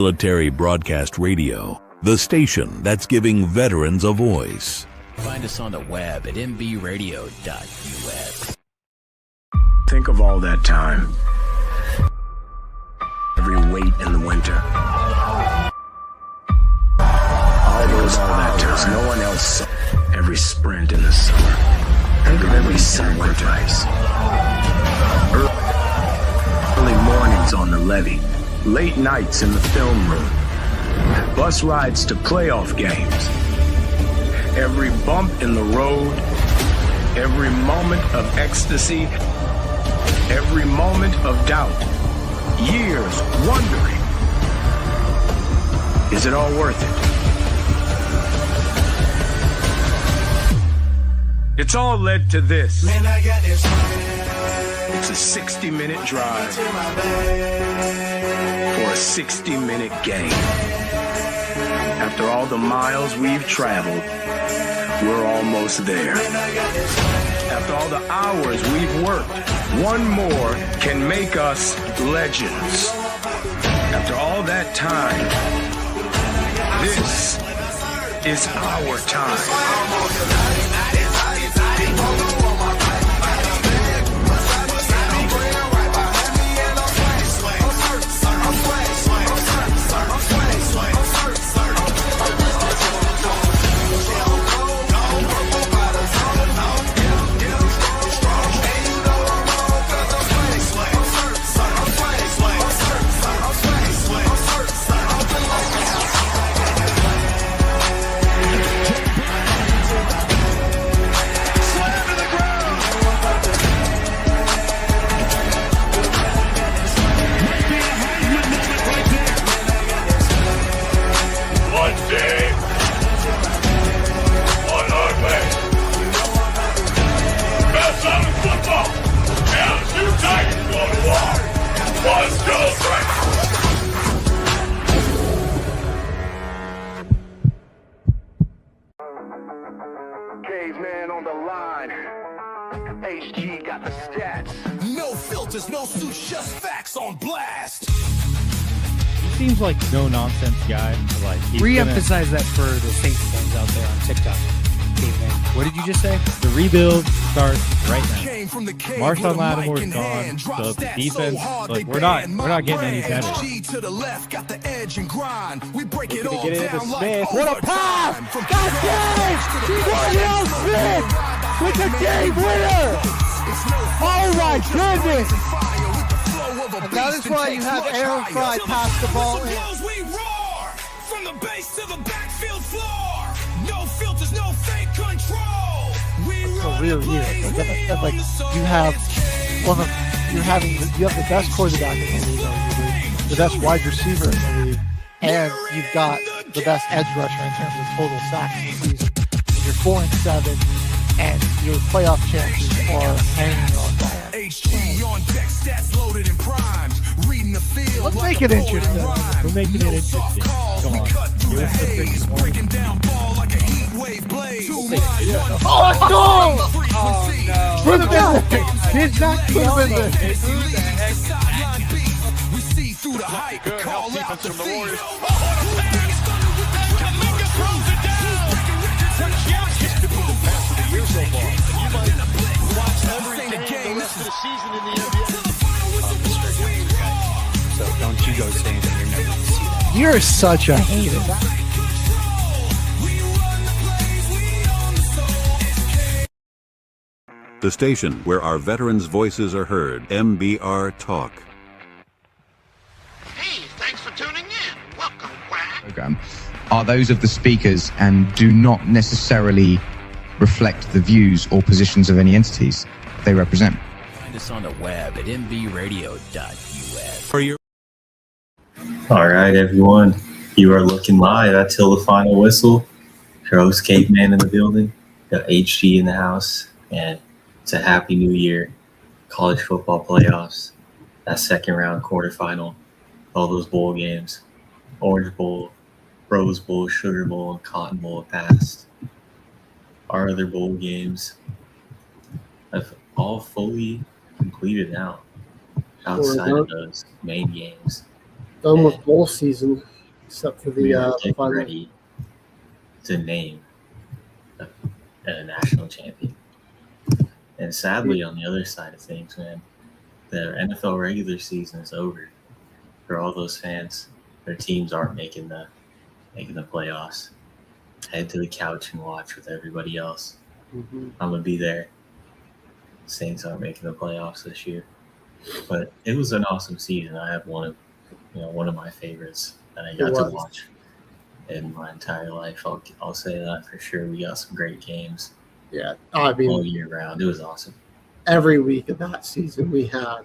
Military Broadcast Radio, the station that's giving veterans a voice. Find us on the web at mbradio.us. Think of all that time. Every wait in the winter. All that time. No one else saw. Every sprint in the summer. Every sacrifice. Early mornings on the levee. Late nights in the film room. Bus rides to playoff games. Every bump in the road. Every moment of ecstasy. Every moment of doubt. Years wondering, is it all worth it? It's all led to this. Man, I got this. It's a 60-minute drive for a 60-minute game. After all the miles we've traveled, we're almost there. After all the hours we've worked, one more can make us legends. After all that time, this is our time. Caveman on the line. HG got the stats. No filters, no suits, just facts on blast. He seems like no nonsense guy. Like re-emphasize that for the Saints fans out there on TikTok. Caveman. What did you just say? The rebuild starts right now. Marshawn Lattimore's gone, so the defense, like we're not getting any better. To the left, got the edge and grind. We break it all Get into down Smith. like What a pass! That's it! Daniel Smith with the game winner! Oh my goodness! And that is why you have Aaron Fry pass the ball in. We roar from the base to the backfield floor. No filters, no fake control. We It's a real year. Like you have you have the best quarterback in the league, arguably, the best wide receiver in the league, and you've got the best edge rusher in terms of total sacks in the season. And you're 4-7, and your playoff chances are hanging on by it. HG on deck, stats loaded and primed. Reading the field. Let's make it interesting. We're making it interesting. Come on. Give us the freaking one. Breaking down ball like a heat wave blade. Oh, let's go! For the business! Did not for the business! We see through the hype. Call out the Warriors. So don't you go saying that you're never going to see that. You're such a hater. The station where our veterans' voices are heard, MBR Talk. Hey, thanks for tuning in. Welcome, Quack. Program are those of the speakers and do not necessarily reflect the views or positions of any entities they represent. Find us on the web at mbradio.us. All right, everyone. You are looking live at Till the Final Whistle. Your host, Caveman in the building. Got HG in the house. And it's a happy new year. College football playoffs. That second round quarterfinal. All those bowl games. Orange Bowl, Rose Bowl, Sugar Bowl, and Cotton Bowl passed. Our other bowl games have all fully completed now. Outside of those main games. done with bowl season, except for We are the getting final. ready to name a national champion. And sadly, on the other side of things, man, the NFL regular season is over for all those fans. Their teams aren't making the playoffs. Head to the couch and watch with everybody else. Mm-hmm. I'm gonna be there. Saints aren't making the playoffs this year, but it was an awesome season. I have one of my favorites that I got to watch in my entire life. I'll say that for sure. We got some great games. Yeah, I mean, all year round. It was awesome. Every week of that season, we had,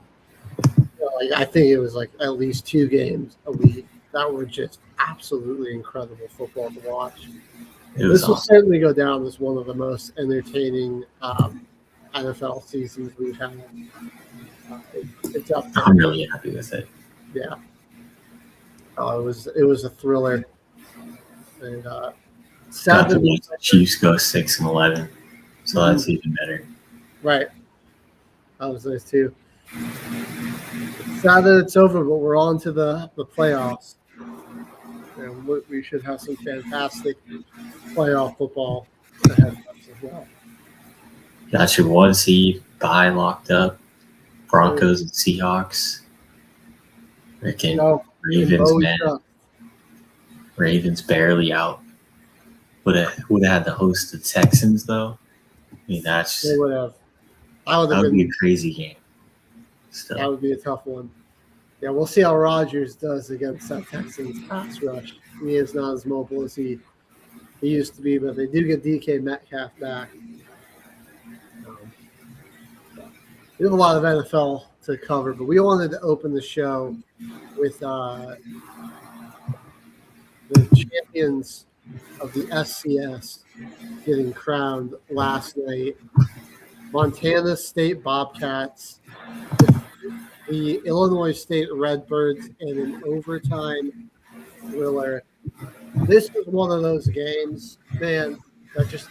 I think it was like at least 2 games a week that were just absolutely incredible football to watch. This will certainly go down as one of the most entertaining NFL seasons we've had. It's up there. I'm really happy with it. Yeah. It was a thriller. And got to watch the Chiefs go 6-11. So that's even better. Right. That was nice too. It's sad that it's over, but we're on to the playoffs. And we should have some fantastic playoff football ahead of us as well. Got your 1 seed bye locked up. Broncos and Seahawks. Freaking Ravens, man. Ravens barely out. Would have had to host the Texans though. I mean, they would have. That would be a crazy game. Still. That would be a tough one. Yeah, we'll see how Rodgers does against that Texans pass rush. He is not as mobile as he used to be, but they do get DK Metcalf back. We have a lot of NFL to cover, but we wanted to open the show with the champions of the SCS getting crowned last night. Montana State Bobcats, the Illinois State Redbirds in an overtime thriller. This was one of those games, man, that just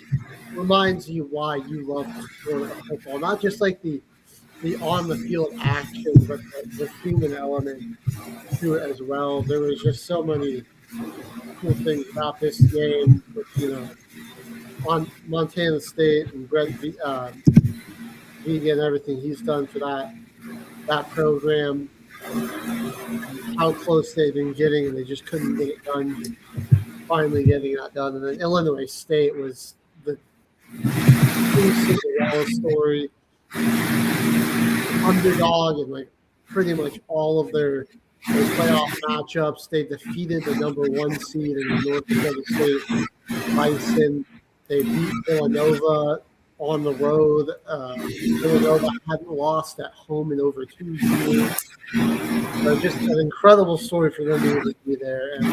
reminds you why you love the sport of football. Not just like the on-the-field action, but the human element to it as well. There was just so many cool things about this game. On Montana State and Brett Vega and everything he's done for that program, how close they've been getting, and they just couldn't get it done. Finally getting that done. And then Illinois State was the Cinderella story. Underdog in like pretty much all of their playoff matchups. They defeated the number 1 seed in the North Dakota State Bison. They beat Villanova on the road. Villanova hadn't lost at home in over 2 years. So just an incredible story for them to be there, and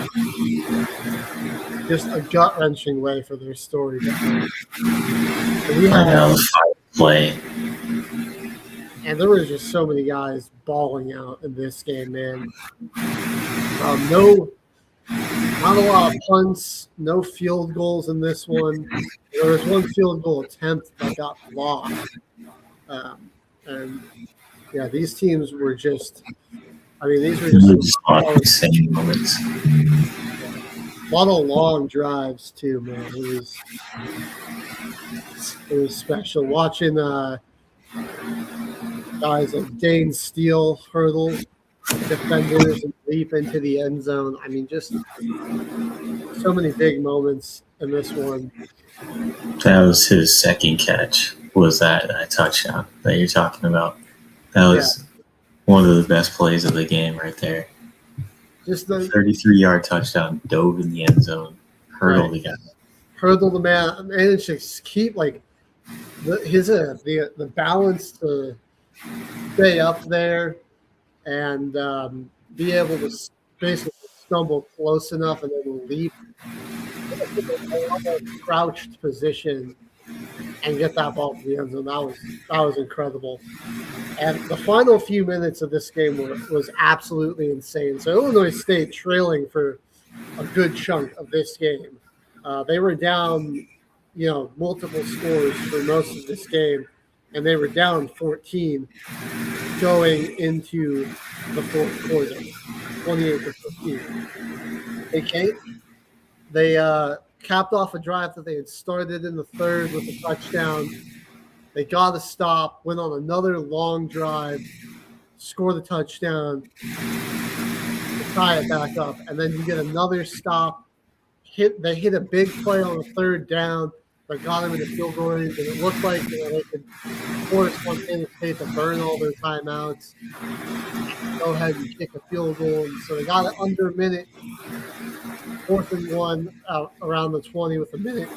just a gut-wrenching way for their story to end. We had play. And there was just so many guys balling out in this game, man. Not a lot of punts, no field goals in this one. There was 1 field goal attempt that got blocked. And yeah, these teams were just, these were just insane moments. A lot of long drives too, man. It was special watching guys like Dane Steele hurdle defenders and leap into the end zone. Just so many big moments in this one. That was his second catch. Was that touchdown that you're talking about? That was one of the best plays of the game right there. Just the 33-yard touchdown, dove in the end zone, hurdled the guy. Hurdle the man, and managed to keep the balance to stay up there and be able to basically stumble close enough and then leap a crouched position and get that ball to the end zone. That was incredible. And the final few minutes of this game was absolutely insane. So Illinois State trailing for a good chunk of this game. They were down, multiple scores for most of this game, and they were down 14 going into the fourth quarter. 28-15. They capped off a drive that they had started in the third with a touchdown. They got a stop, went on another long drive, scored a touchdown, tie it back up, and then you get another stop. They hit a big play on the third down that got them in the field goal range, and it looked like they could force Montana State to burn all their timeouts, go ahead and kick a field goal. And so they got it under a minute, 4th and 1 out around the 20 with a minute.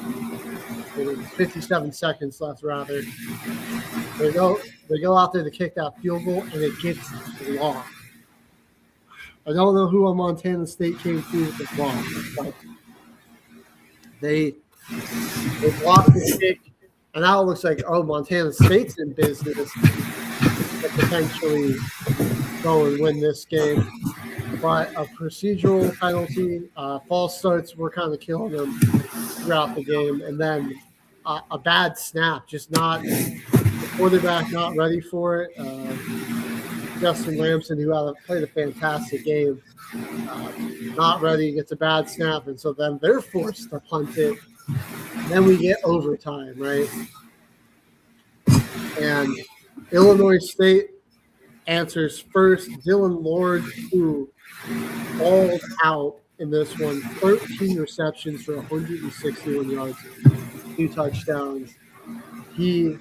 It was 57 seconds left, rather. They go out there to kick that field goal, and it gets blocked. I don't know who on Montana State came through with the block, but they blocked the kick, and now it looks like, Montana State's in business to potentially go and win this game. But a procedural penalty, false starts were kind of killing them throughout the game, and then a bad snap, just not the quarterback not ready for it. Justin Lamson, who played a fantastic game, not ready, gets a bad snap, and so then they're forced to punt it. And then we get overtime, right? And Illinois State answers first. Dylan Lord, who balled out in this one, 13 receptions for 161 yards, 2 touchdowns. He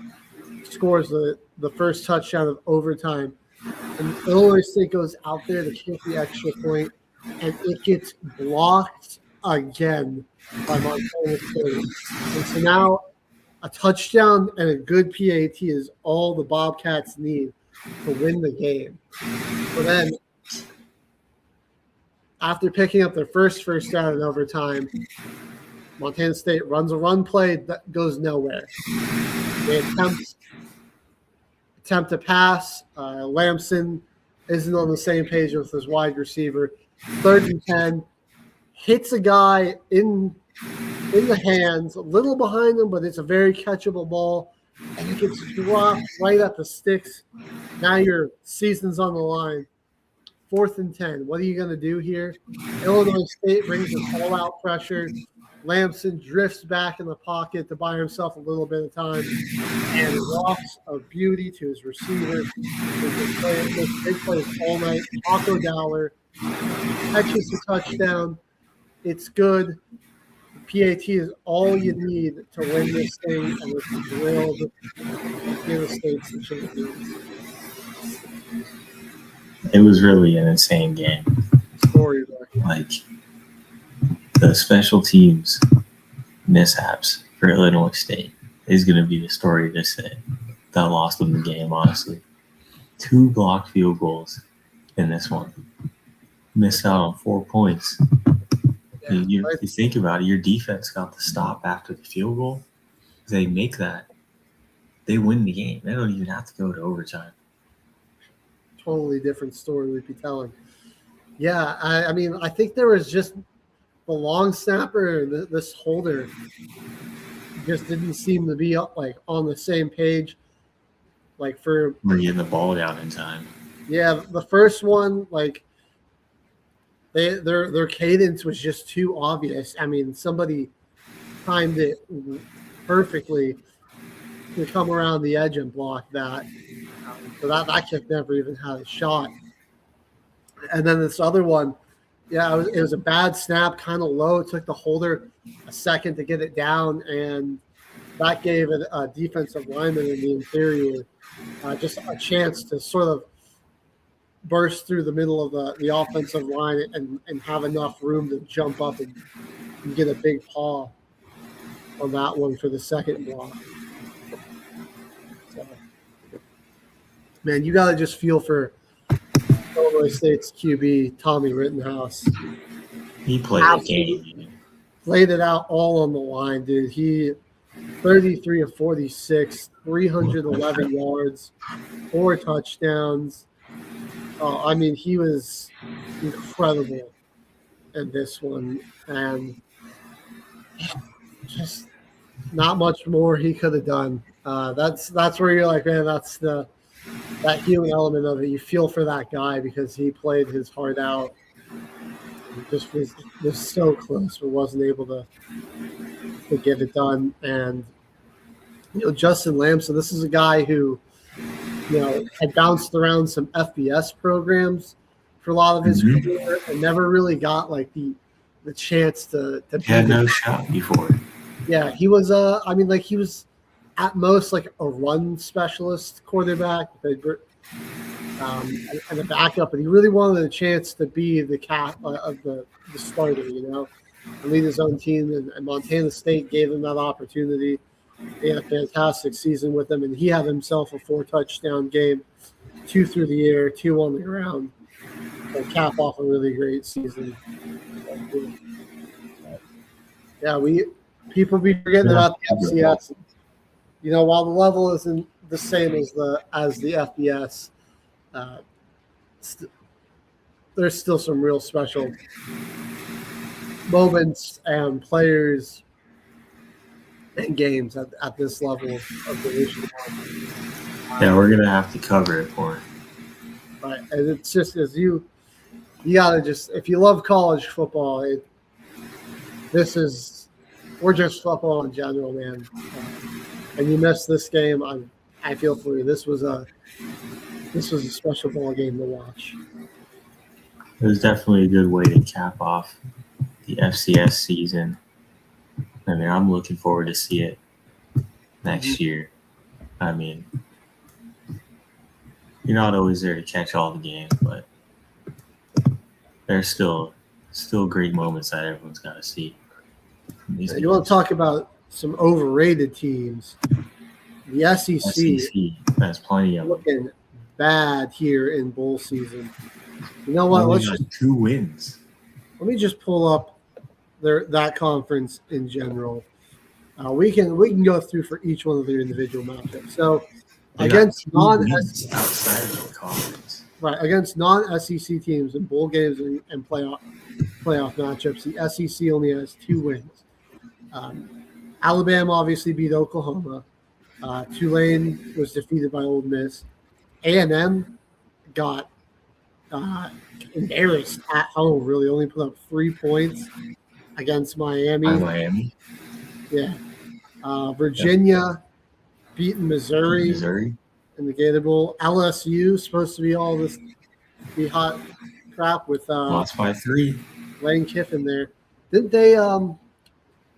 scores the first touchdown of overtime. And Illinois State goes out there to kick the extra point, and it gets blocked again by Montana State. And so now a touchdown and a good PAT is all the Bobcats need to win the game. So then, after picking up their first down in overtime, Montana State runs a run play that goes nowhere. They attempt to pass. Lamson isn't on the same page with his wide receiver. 3rd and 10, hits a guy in the hands, a little behind him, but it's a very catchable ball, and it gets dropped right at the sticks. Now your season's on the line. 4th and 10. What are you going to do here? Illinois State brings an all-out pressure. Lamson drifts back in the pocket to buy himself a little bit of time and walks a beauty to his receiver. Big plays all night. Taco Dowler catches the touchdown. It's good. The PAT is all you need to win this thing, and it's thrilled to give the States the champions. It was really an insane game. Story there. Like, the special teams mishaps for Illinois State is going to be the story to say that lost them the game, honestly. 2 blocked field goals in this one. Missed out on 4 points. You think about it, your defense got the stop after the field goal. They make that. They win the game. They don't even have to go to overtime. Totally different story we'd be telling. Yeah, I mean, I think there was just the long snapper, this holder, just didn't seem to be on the same page. We're getting the ball down in time. Yeah, the first one, their cadence was just too obvious. I mean, somebody timed it perfectly to come around the edge and block that. So that kick never even had a shot. And then this other one, it was a bad snap, kind of low. It took the holder a second to get it down, and that gave a defensive lineman in the interior just a chance to sort of burst through the middle of the offensive line and have enough room to jump up and get a big paw on that one for the second block. So, man, you got to just feel for Illinois State's QB, Tommy Rittenhouse. He played the game. Laid it out all on the line, dude. He 33 of 46, 311 yards, 4 touchdowns. I mean, he was incredible in this one, and just not much more he could have done. That's where you're like, man, that's that healing element of it. You feel for that guy because he played his heart out. Just was so close, but wasn't able to get it done. And Justin Lamson, this is a guy who had bounced around some FBS programs for a lot of his career and never really got like the chance to he had no shot before. Yeah, he was he was at most like a run specialist quarterback and a backup, but he really wanted a chance to be the of the starter, and lead his own team. And Montana State gave him that opportunity. He had a fantastic season with him, and he had himself a 4-touchdown game, 2 through the air, 2 on the ground, to cap off a really great season. Yeah, people be forgetting about the FCS. While the level isn't the same as the FBS, there's still some real special moments and players and games at this level of Division I. Yeah, we're gonna have to cover it for it. Right, and it's just as you gotta just, if you love college football, we're just football in general, man. And you missed this game, I feel for you. This was a special ball game to watch. It was definitely a good way to cap off the FCS season. I mean, I'm looking forward to see it next year. I mean, you're not always there to catch all the games, but there's still great moments that everyone's got to see. You want to talk about some overrated teams? The SEC has plenty of looking bad here in bowl season. You know what? Let's just 2 wins. Let me just pull up that conference in general. We can go through for each one of their individual matchups. So against non-SEC outside of the conference, right, against non-SEC teams in bowl games and playoff matchups, the SEC only has 2 wins. Alabama obviously beat Oklahoma. Tulane was defeated by Ole Miss. A&M got embarrassed at home, really. Only put up 3 points against Miami. Yeah. Virginia beating Missouri in the Gator Bowl. LSU supposed to be all this be hot crap with lost by 3. Lane Kiffin there. Didn't they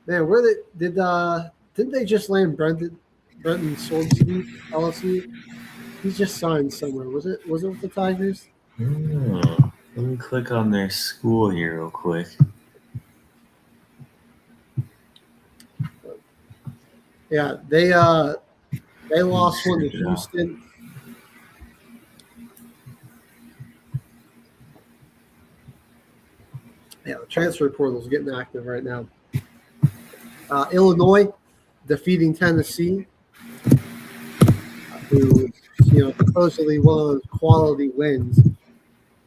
didn't they just land Brenton Swordsby, LSU? He's just signed somewhere. Was it with the Tigers? Let me click on their school here real quick. Yeah, they lost one to Houston. Yeah, the transfer portal is getting active right now. Illinois defeating Tennessee, who supposedly one of those quality wins.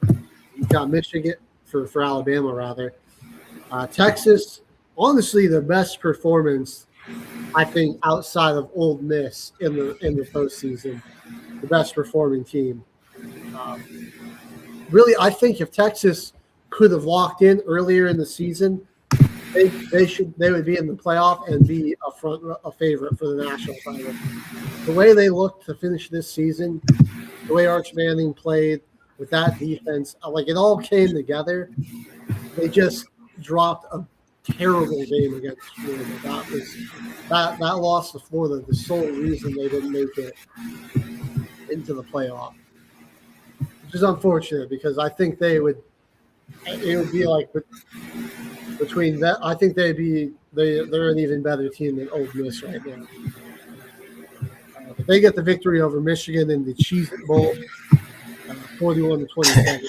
You got Michigan for Alabama rather. Texas, honestly, the best performance I think outside of Ole Miss in the postseason, the best performing team. Really, I think if Texas could have locked in earlier in the season, they would be in the playoff and be a favorite for the national title. The way they looked to finish this season, the way Arch Manning played with that defense, like it all came together. They just dropped a terrible game against Florida. That loss to Florida, the sole reason they didn't make it into the playoff, which is unfortunate because I think it would be like between that. I think they're an even better team than Ole Miss right now. They get the victory over Michigan in the Cheez It Bowl, 41-27.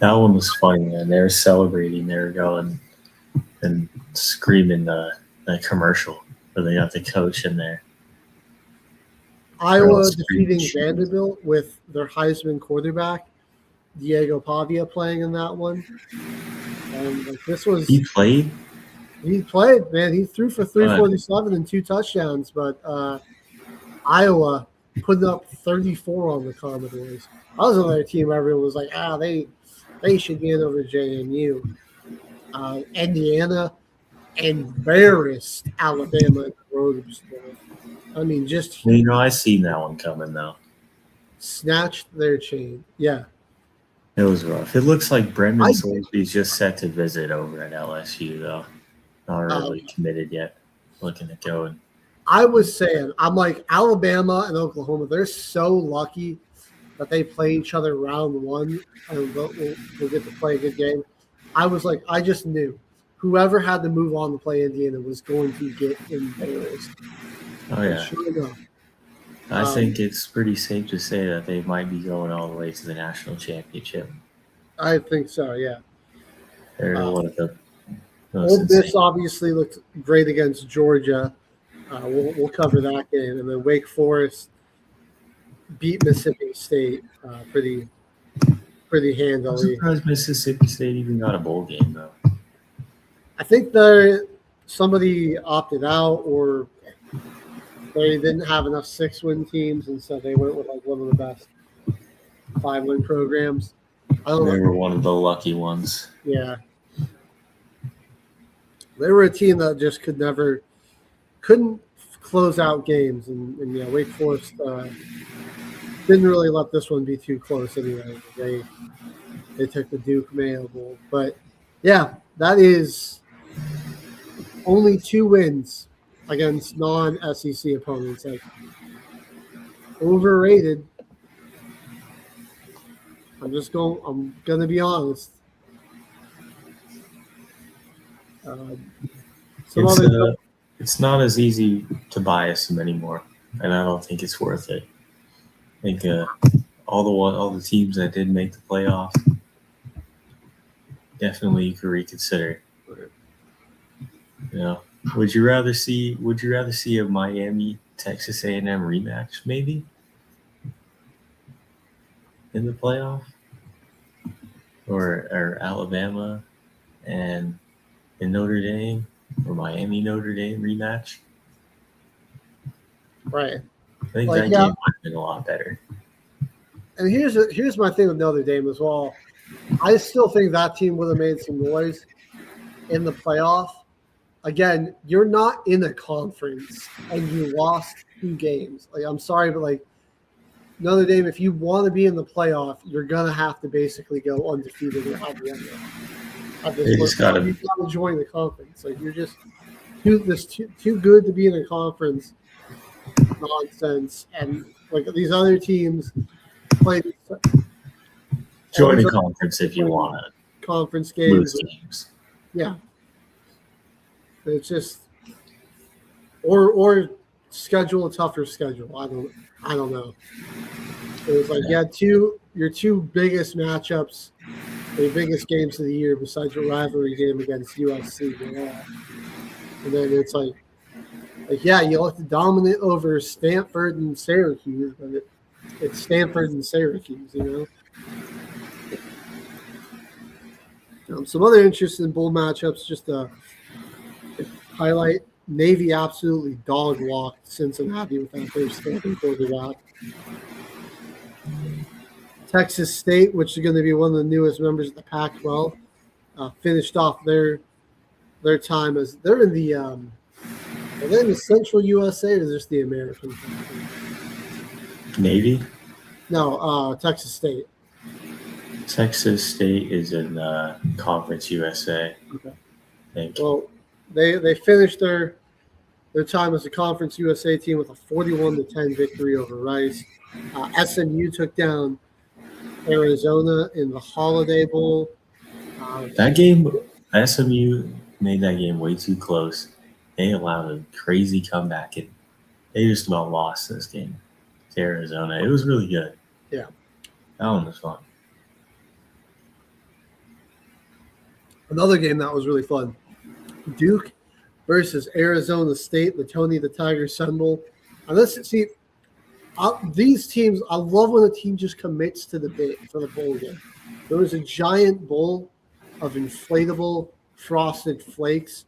That one was funny, man. They were celebrating. They were going and screaming the commercial where they got the coach in there. Iowa defeating Vanderbilt with their Heisman quarterback, Diego Pavia, playing in that one. And this was he played, man. He threw for 347 and 2 touchdowns, but Iowa putting up 34 on the Commodores. That was another team everyone was like, they should get over JMU. Indiana embarrassed Alabama at the Rose Bowl. I mean, just I seen that one coming though. snatched their chain. Yeah. It was rough. It looks like Brendan Soulsby's just set to visit over at LSU though. Not really committed yet. Looking at going. I was saying, I'm like, Alabama and Oklahoma, they're so lucky that they play each other round one and we'll get to play a good game. I was like, I just knew whoever had to move on to play Indiana was going to get embarrassed. Oh, yeah. Sure enough. I think it's pretty safe to say that they might be going all the way to the national championship. I think so, yeah. They're one of the Ole Miss obviously looked great against Georgia. We'll cover that game. And then Wake Forest beat Mississippi State pretty handily. I'm surprised Mississippi State even got a bowl game, though. I think somebody opted out or they didn't have enough 6-win teams, and so they went with like one of the best 5-win programs. They were one of the lucky ones. Yeah. They were a team that just couldn't close out games, and yeah, Wake Forest didn't really let this one be too close anyway. They took the Duke Mayo Bowl, but yeah, that is only 2 wins against non-SEC opponents. Like, overrated. I'm gonna be honest. It's not as easy to bias them anymore, and I don't think it's worth it. I think all the teams that did make the playoff, definitely you could reconsider. Would you rather see a Miami Texas A&M rematch maybe in the playoff, or Alabama and Notre Dame, or Miami Notre Dame rematch? Right. I think that game might have been a lot better. And here's my thing with Notre Dame as well. I still think that team would have made some noise in the playoff. Again, you're not in a conference and you lost 2 games. Like, I'm sorry, but like Notre Dame, if you want to be in the playoff, you're gonna have to basically go undefeated or have one. You just gotta join the conference. Like, you're just too good to be in a conference. Nonsense. And like these other teams play. Join a conference if you want to. Conference games. Yeah. It's just or schedule a tougher schedule. I don't know. It was like your 2 biggest matchups, the biggest games of the year besides your rivalry game against USC. Yeah. And then it's like you look dominant over Stanford and Syracuse, but it's Stanford and Syracuse, Some other interesting bowl matchups, just to highlight. Navy absolutely dog-walked Cincinnati with that first starting quarterback. Texas State, which is going to be one of the newest members of the Pac-12, finished off their time as they're in the are they in the Central USA or just the American Conference? Navy? No, Texas State. Texas State is in Conference USA. Okay. Well, they finished their time as a Conference USA team with a 41-10 victory over Rice. SMU took down Arizona in the Holiday Bowl. That game, SMU made that game way too close. They allowed a crazy comeback, and they just about lost this game to Arizona. It was really good. Yeah. That one was fun. Another game that was really fun. Duke versus Arizona State, the Tony the Tiger Sun Bowl. And these teams, I love when a team just commits to the bit for the bowl game. There was a giant bowl of inflatable frosted flakes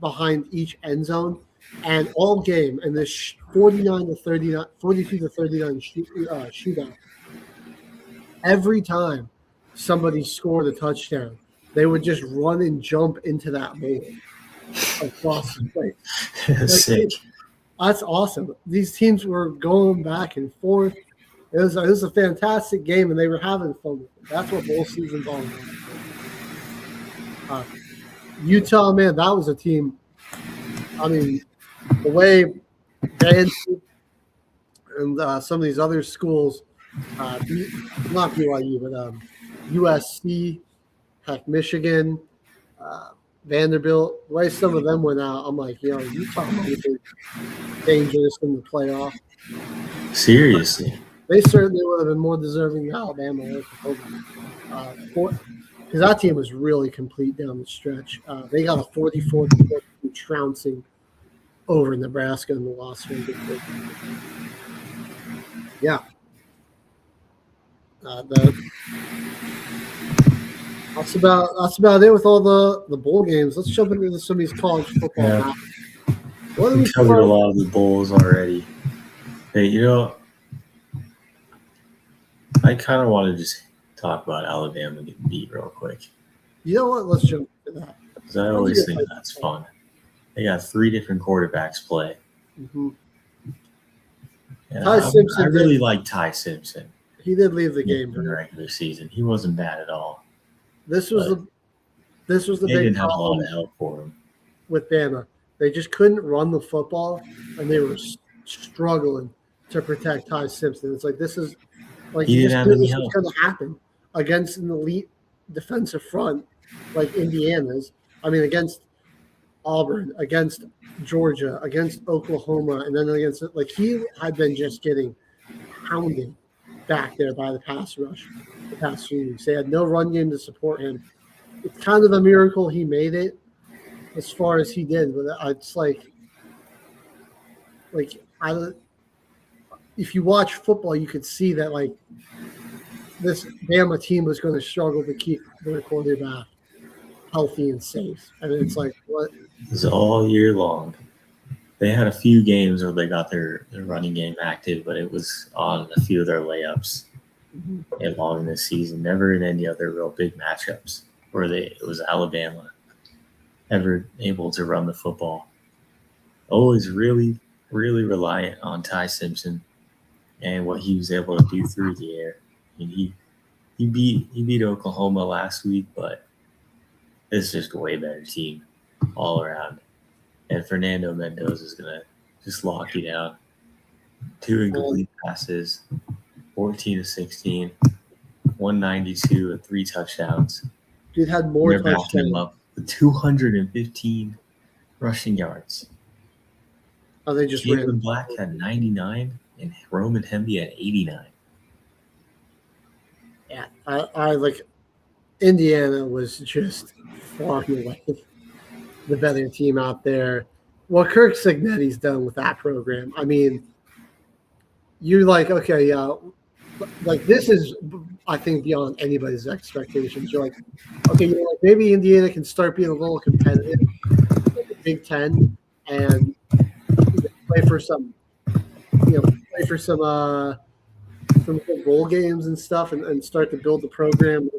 behind each end zone, and all game, and this 42-39 shootout. Every time somebody scored a touchdown, they would just run and jump into that mold across the place. Sick. That's awesome. These teams were going back and forth. It was a fantastic game, and they were having fun with it. That's what bowl season's all about. Utah, man, that was a team. I mean, the way Van and some of these other schools, not BYU, but USC, heck, Michigan, Vanderbilt, the way some of them went out, I'm like, Utah might be dangerous in the playoff. Seriously. They certainly would have been more deserving of Alabama or Oklahoma. Because that team was really complete down the stretch. They got a 44 trouncing over Nebraska in the Las Vegas. Yeah. That's about it with all the bowl games. Let's jump into some of these college football. Yeah. We covered a lot of the bowls already. Hey, I kind of want to just talk about Alabama getting beat real quick. You know what? Let's jump into that. Because I always think that's fun. They got 3 different quarterbacks play. Mm-hmm. Ty Simpson. I really like Ty Simpson. He did leave the game in the regular season. He wasn't bad at all. This was the they big didn't have a problem lot of help for him with Bama. They just couldn't run the football, and they were struggling to protect Ty Simpson. It's like this is going to happen against an elite defensive front like Indiana's. I mean, against Auburn, against Georgia, against Oklahoma, and then against he had been just getting pounded back there by the pass rush the past few weeks. They had no run game to support him. It's kind of a miracle he made it as far as he did, but it's if you watch football, you could see that this Bama team was going to struggle to keep their quarterback healthy and safe. And it's what? It was all year long. They had a few games where they got their running game active, but it was on a few of their layups along this season. Never in any other real big matchups where it was Alabama ever able to run the football. Always really, really reliant on Ty Simpson and what he was able to do through the air. I mean, he beat Oklahoma last week, but it's just a way better team all around. And Fernando Mendoza is going to just lock you down. 2 incomplete passes, 14 of 16, 192 and 3 touchdowns. Dude had more touchdowns. Him up with 215 rushing yards. Oh, they just Caveman Black had 99 and Roman Hemby had 89. Yeah, I Indiana was just far away the better team out there. What Kirk Cignetti's done with that program, I mean, you're this is, I think, beyond anybody's expectations. You're maybe Indiana can start being a little competitive in the Big Ten and play for some good bowl games and stuff and start to build the program,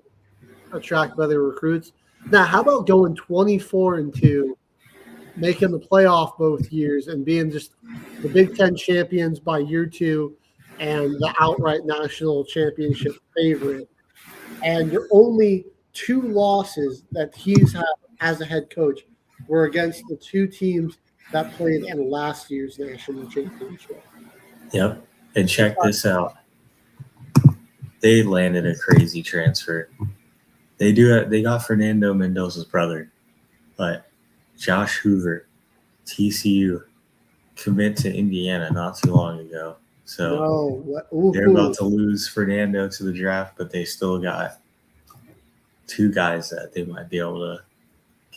attract better recruits. Now, how about going 24-2, making the playoff both years and being just the Big Ten champions by year 2 and the outright national championship favorite? And your only 2 losses that he's had as a head coach were against the 2 teams that played in last year's national championship. Yep. And check this out. They landed a crazy transfer. They got Fernando Mendoza's brother, but Josh Hoover, TCU, commit to Indiana not too long ago. So they're about to lose Fernando to the draft, but they still got 2 guys that they might be able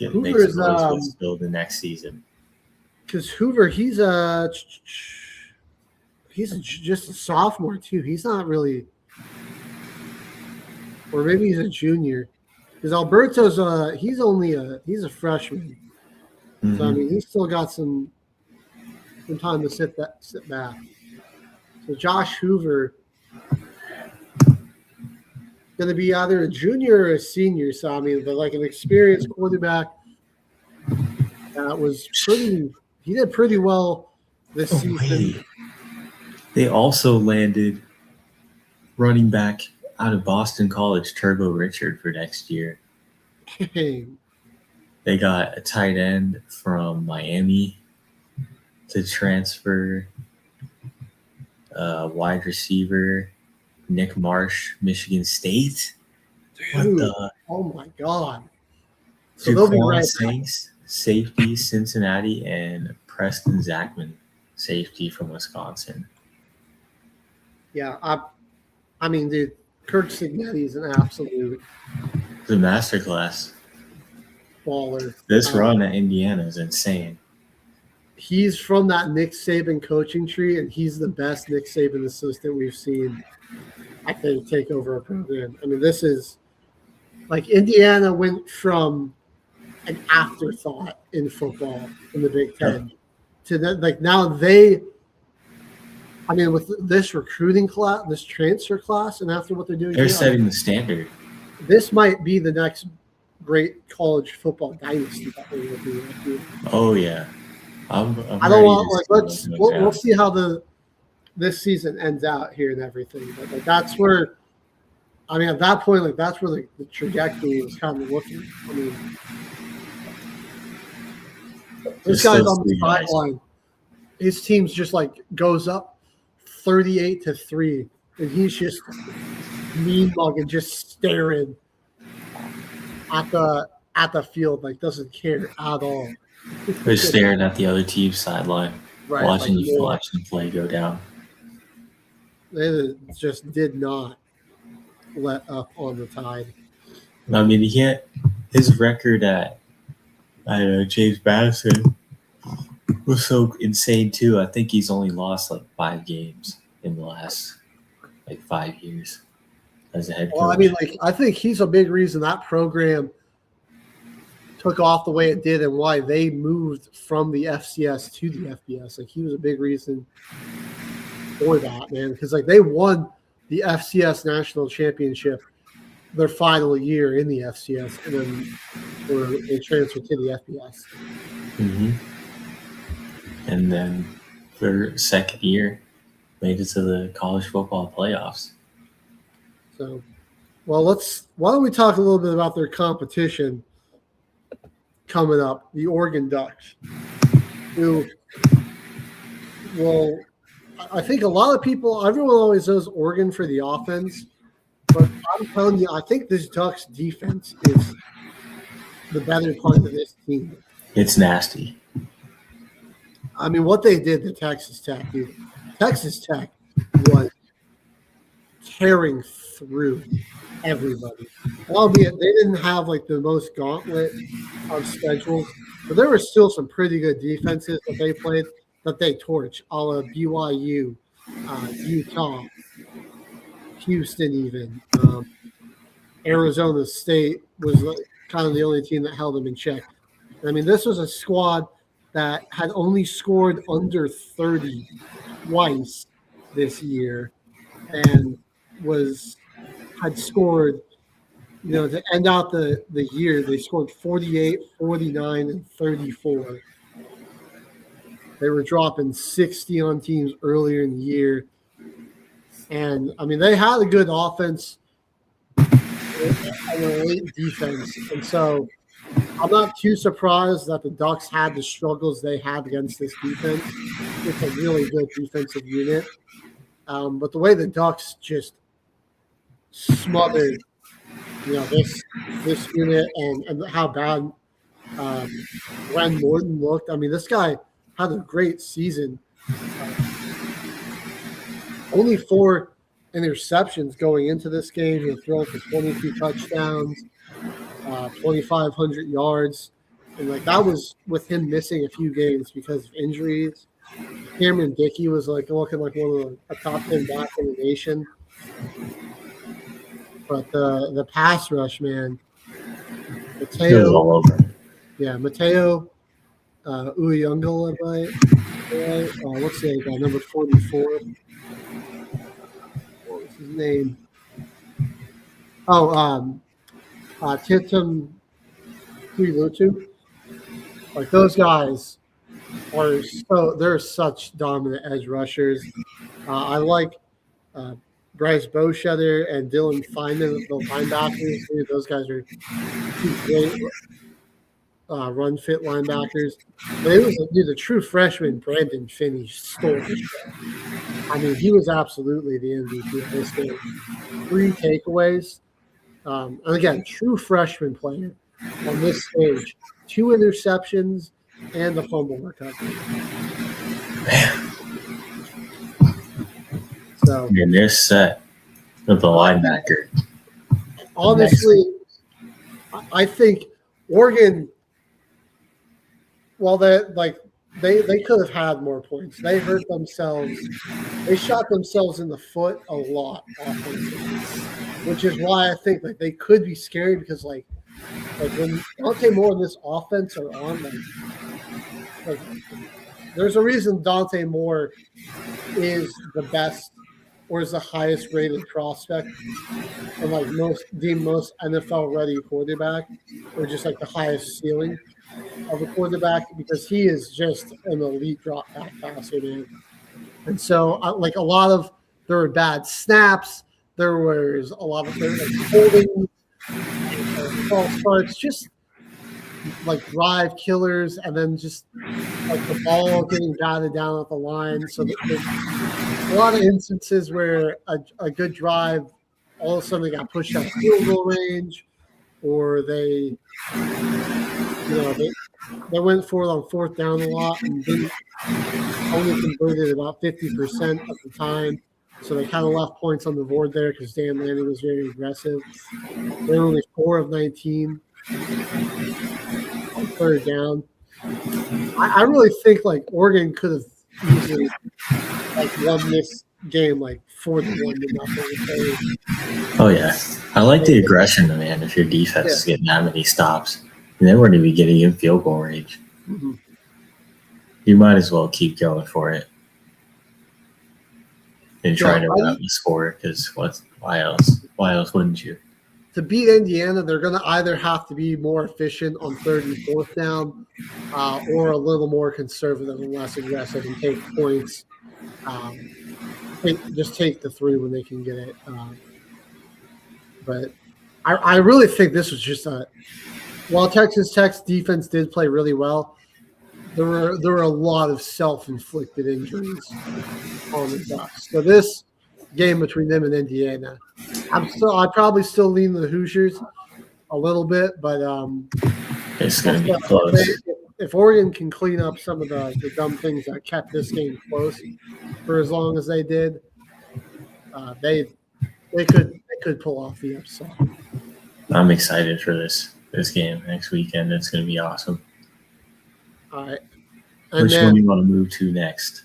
to make some noise with still the next season. Because Hoover, he's just a sophomore too. He's not really, or maybe he's a junior. Because Alberto's he's a freshman. Mm-hmm. So I mean, he's still got some time to sit back. So Josh Hoover, going to be either a junior or a senior. So, I mean, but like an experienced quarterback that was he did pretty well this season. Wait. They also landed running back out of Boston College, Turbo Richard, for next year. They got a tight end from Miami to transfer, wide receiver, Nick Marsh, Michigan State. Dude, oh my God. So they'll be right back. Safety, Cincinnati, and Preston Zachman, safety from Wisconsin. Yeah, I mean, dude, Kirk Signetti is an absolute It's a masterclass. baller. This run at Indiana is insane. He's from that Nick Saban coaching tree, and he's the best Nick Saban assistant we've seen, I think, take over a program. I mean, this is like Indiana went from an afterthought in football in the Big Ten to that. Like now I mean, with this recruiting class, this transfer class, and after what they're doing, they're setting the standard. This might be the next great college football dynasty that we're looking at. Oh yeah, I don't want we'll see how this season ends out here and everything. But like that's where, I mean, at that point, like that's where the trajectory is kind of looking. I mean, this guy's on the sideline. His team's just like goes up 38-3, and he's just mean mugging, just staring at the field, like doesn't care at all. They're staring at the other team's sideline, right, watching like, the play go down. They just did not let up on the Tide. I mean, his record at James Madison was so insane too. I think he's only lost like 5 games in the last 5 years as a head coach. Well, I mean, like I think he's a big reason that program took off the way it did and why they moved from the FCS to the FBS. Like he was a big reason for that, man, because like they won the FCS national championship their final year in the FCS, and then they transferred to the FBS. Mm-hmm. And then their second year made it to the college football playoffs. So, well, why don't we talk a little bit about their competition coming up, the Oregon Ducks, who, well, I think a lot of people, everyone always knows Oregon for the offense, but I'm telling you, I think this Ducks defense is the better part of this team. It's nasty. I mean, what they did to Texas Tech, dude. Texas Tech was tearing through everybody. Albeit they didn't have like the most gauntlet of schedules, but there were still some pretty good defenses that they played that they torched, a la BYU, Utah, Houston even. Arizona State was kind of the only team that held them in check. I mean, this was a squad that had only scored under 30 twice this year and had scored, to end out the year, they scored 48, 49, and 34. They were dropping 60 on teams earlier in the year. And, I mean, they had a good offense and an elite defense. And so I'm not too surprised that the Ducks had the struggles they had against this defense. It's a really good defensive unit. But the way the Ducks just smothered, this unit and how bad Glenn Morton looked. I mean, this guy had a great season. Only 4 interceptions going into this game. He thrown for 22 touchdowns, 2,500 yards. And, that was with him missing a few games because of injuries. Cameron Dickey was, looking like one of the top 10 backs in the nation. But the pass rush, man. Mateo. All over. Yeah, Mateo Uyunglele, what's the guy? Number 44. What was his name? Titum Tuilutu. Like those guys they're such dominant edge rushers. I like Bryce Bowshetter and Dylan Feynman, the linebackers. Dude, those guys are two great run fit linebackers. But it was the true freshman Brandon Finney stole the show. I mean, he was absolutely the MVP of this game. 3 takeaways. And again, true freshman player on this stage. 2 interceptions and a fumble recovery. So And they're set with the linebacker. Honestly, I think Oregon, well, they could have had more points. They hurt themselves. They shot themselves in the foot a lot offensively, which is why I think like they could be scary because like when Dante Moore and this offense are on, like there's a reason Dante Moore is the best or is the highest rated prospect and like most NFL ready quarterback or just like the highest ceiling of a quarterback because he is just an elite drop back passer, man. And so like a lot of there were bad snaps, there was a lot of holding false starts, just like drive killers, and then just like the ball getting batted down at the line. So there's a lot of instances where a good drive, all of a sudden they got pushed out of field goal range, or they went for it on 4th down a lot and only converted about 50% of the time. So they kind of left points on the board there because Dan Lanning was very aggressive. They were only 4 of 19 on 3rd down. I really think like Oregon could have easily like won this game like 41-0. Oh yeah, I like the aggression, man. If your defense is getting that many stops, and they weren't even getting in field goal range, you might as well keep going for it and try to run the score. Because why else? Why else wouldn't you? To beat Indiana, they're going to either have to be more efficient on 3rd and 4th down, or a little more conservative and less aggressive and take points. Just take the 3 when they can get it. But I really think this was just while Texas Tech's defense did play really well, there were a lot of self-inflicted injuries on the Ducks. So this game between them and Indiana, I'd probably still lean the Hoosiers a little bit, but it's going to be close. If Oregon can clean up some of the dumb things that kept this game close for as long as they did, they could pull off the upset. I'm excited for this game next weekend. It's going to be awesome. All right. Which one do you want to move to next?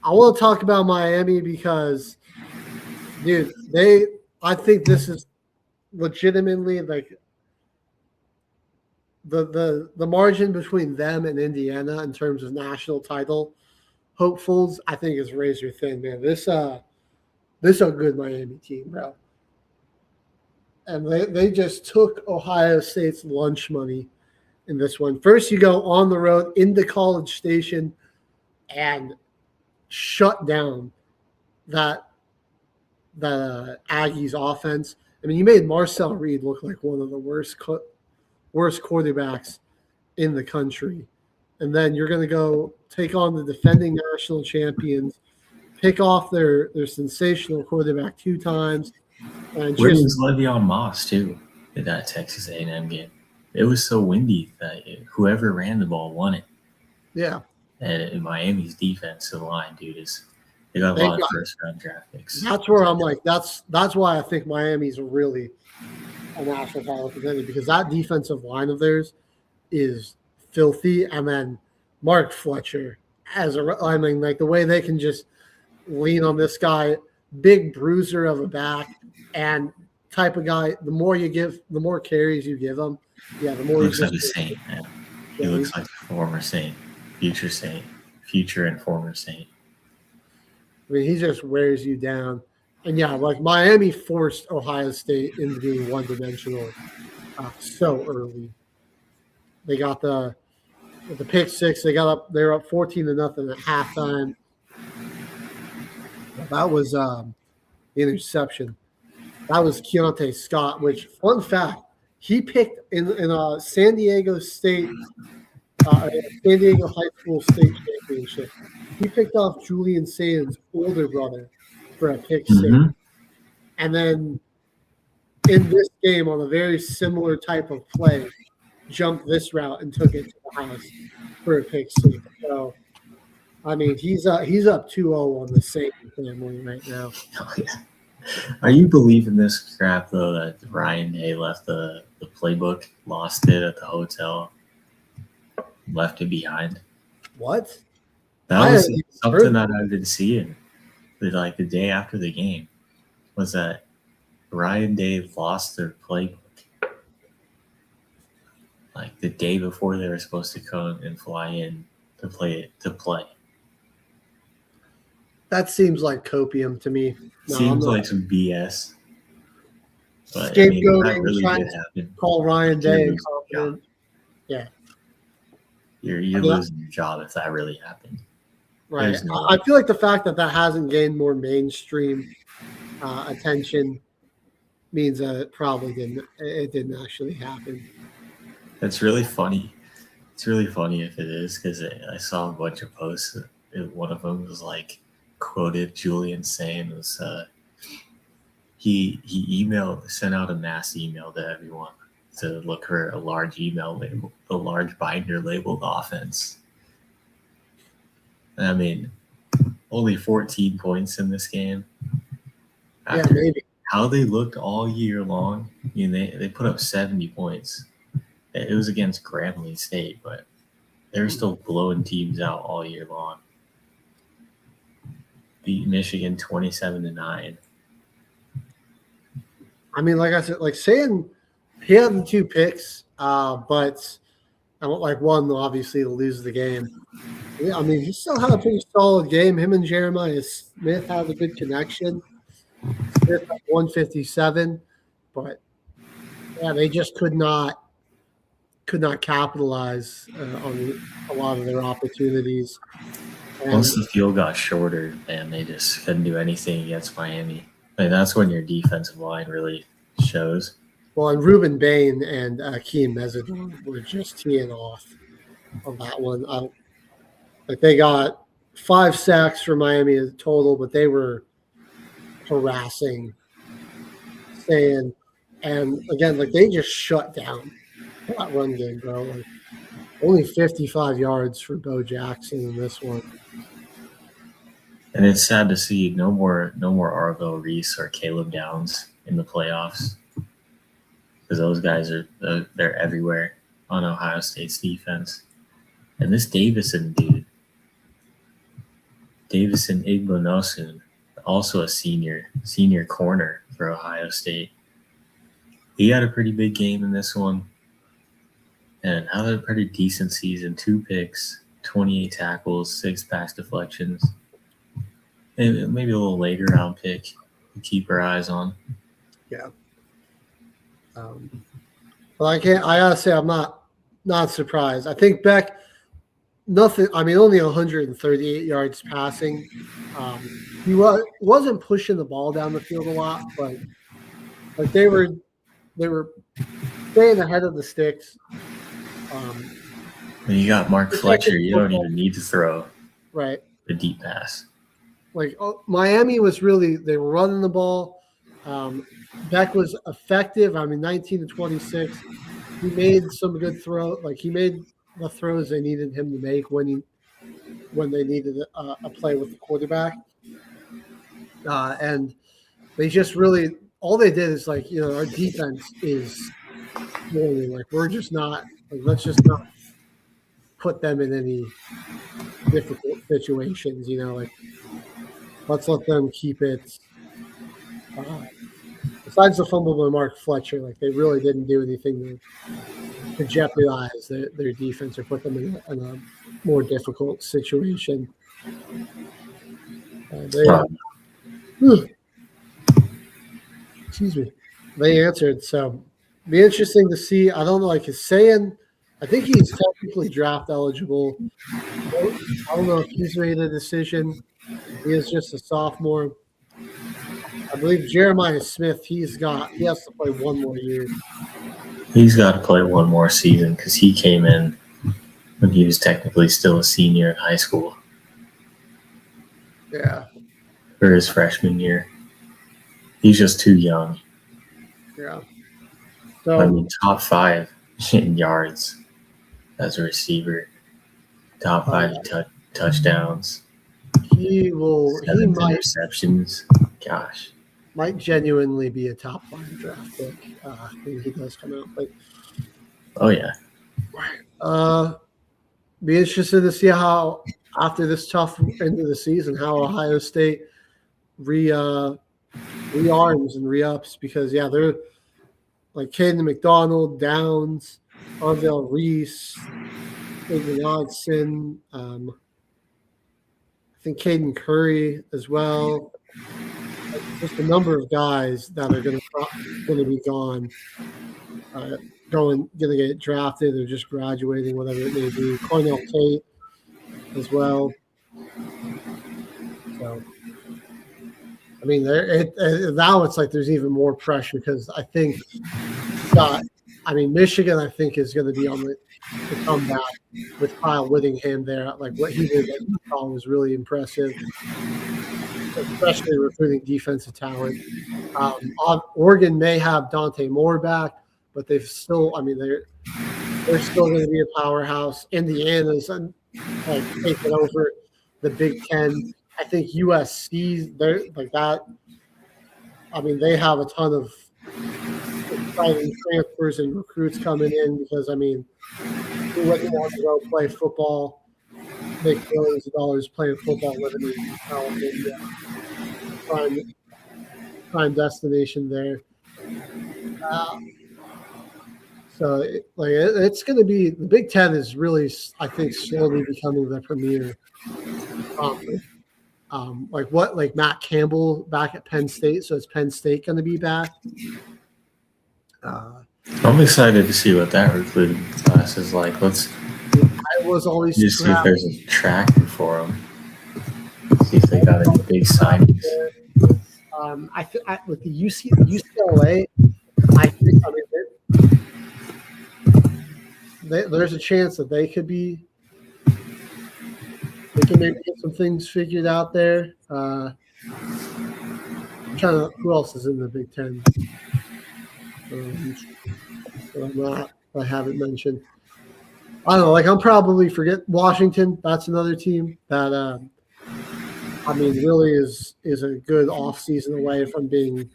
I want to talk about Miami because, dude, I think this is legitimately like the margin between them and Indiana in terms of national title hopefuls, I think is razor thin, man. This a good Miami team, bro. And they just took Ohio State's lunch money in this one. First, you go on the road into College Station and shut down the Aggies offense. I mean, you made Marcel Reed look like one of the worst quarterbacks in the country. And then you're going to go take on the defending national champions, pick off their sensational quarterback 2 times. And where was Le'Veon Moss, too, in that Texas A&M game? It was so windy that whoever ran the ball won it. Yeah. And Miami's defensive line, dude, they got a lot of first-round draft picks. That's where I'm like, that's why I think Miami's really a national title contender, because that defensive line of theirs is filthy. And then Mark Fletcher, like the way they can just lean on this guy, big bruiser of a back, and type of guy. The more carries you give him, the more he looks like a saint, man. He looks like a former saint, future and former saint. I mean, he just wears you down. And yeah, like Miami forced Ohio State into being one-dimensional so early. They got the pick six. They were up 14-0 at halftime. That was the interception. That was Keontae Scott. Which, fun fact, he picked in a San Diego State, San Diego High School State Championship. He picked off Julian Satan's older brother for a pick six. And then in this game, on a very similar type of play, jumped this route and took it to the house for a pick six. So, I mean, he's up 2-0 on the Satan family right now. Oh, yeah. Are you believing this crap, though, that Ryan Day left the playbook, lost it at the hotel, left it behind? What? That was something that I've been seeing like the day after the game, was that Ryan Day lost their playbook like the day before they were supposed to come and fly in to play. That seems like copium to me. No, seems like some BS. But Scapegoating, that really trying did happen. Call Ryan Day incompetent. Yeah. You're losing your job if that really happened. Right. I feel like the fact that hasn't gained more mainstream attention means that it probably didn't actually happen. It's really funny. It's really funny if it is, because I saw a bunch of posts. One of them was like quoted Julian saying was he sent out a mass email to everyone to look for a large email label, a large binder labeled offense. I mean, only 14 points in this game. Yeah, maybe. How they looked all year long. I mean, they put up 70 points. It was against Grambling State, but they were still blowing teams out all year long. Beat Michigan 27-9. I mean, like I said, like saying he had the 2 picks, but I don't like one obviously to lose the game. Yeah, I mean, he still had a pretty solid game. Him and Jeremiah Smith had a good connection. Smith at 157, but yeah, they just could not capitalize on a lot of their opportunities. And once the field got shorter, man, they just couldn't do anything against Miami. I mean, that's when your defensive line really shows. Well, and Ruben Bain and Keem Mezzador were just teeing off on that one. Like they got 5 sacks for Miami as a total, but they were harassing, and again, like they just shut down that run game, bro. Like only 55 yards for Bo Jackson in this one. And it's sad to see no more Arvell Reese or Caleb Downs in the playoffs, because those guys they're everywhere on Ohio State's defense. And this Davison Igbonosun, also a senior corner for Ohio State. He had a pretty big game in this one and had a pretty decent season. 2 picks, 28 tackles, 6 pass deflections. And maybe a little later round pick to keep our eyes on. Yeah. Well, I gotta say I'm not surprised. I think Beck, only 138 yards passing. He wasn't pushing the ball down the field a lot, but like they were staying ahead of the sticks. When you got Mark Fletcher, you don't even need to throw right the deep pass. Like Miami was they were running the ball. Beck was effective. 19 to 26. He made some good throws. Like he made the throws they needed him to make when they needed a play with the quarterback. And they just really all they did is our defense is really we're just not let's just not put them in any difficult situations. Let's let them keep it. Besides the fumble by Mark Fletcher, they really didn't do anything to jeopardize their defense or put them in a more difficult situation. excuse me, they answered. So be interesting to see. I don't know, like he's saying, I think he's technically draft eligible. I don't know if he's made a decision. He is just a sophomore. I believe Jeremiah Smith, he has to play one more year. He's got to play one more season because he came in when he was technically still a senior in high school. Yeah. For his freshman year. He's just too young. Yeah. So, I mean, top 5 in yards as a receiver. Top 5 touchdowns. He might interceptions. Gosh. Might genuinely be a top 5 draft pick when he does come out. But oh yeah. Be interested to see how after this tough end of the season, how Ohio State rearms and re-ups, because they're like Caden McDonald, Downs, Arvell Reese, Aiden Hodgson, I think Caden Curry as well. Just a number of guys that are going to be gone, going to get drafted or just graduating, whatever it may be. Cornell Tate as well. So, I mean, now it's like there's even more pressure because I think Michigan, I think, is going to be on the comeback with Kyle Whittingham there. Like what he did at Utah was really impressive, especially recruiting defensive talent. Oregon may have Dante Moore back, but they're still going to be a powerhouse. Indiana's taking over the Big Ten. I think USC, they're like that. I mean, they have a ton of exciting transfers and recruits coming in because, I mean, who wouldn't want to go play football, make billions of dollars playing football, living in California, prime destination there. So it's going to be, the Big Ten is really, I think, slowly becoming the premier conference. Like Matt Campbell back at Penn State. So is Penn State going to be back? I'm excited to see what that recruiting class is like. I was always just see if there's a tracker for them. See if they got any big signings. With the UCLA, I think there's a chance that they can maybe get some things figured out there. Who else is in the Big Ten? I haven't mentioned. I don't know. Like, I'm probably forget Washington. That's another team that really is a good off season away from being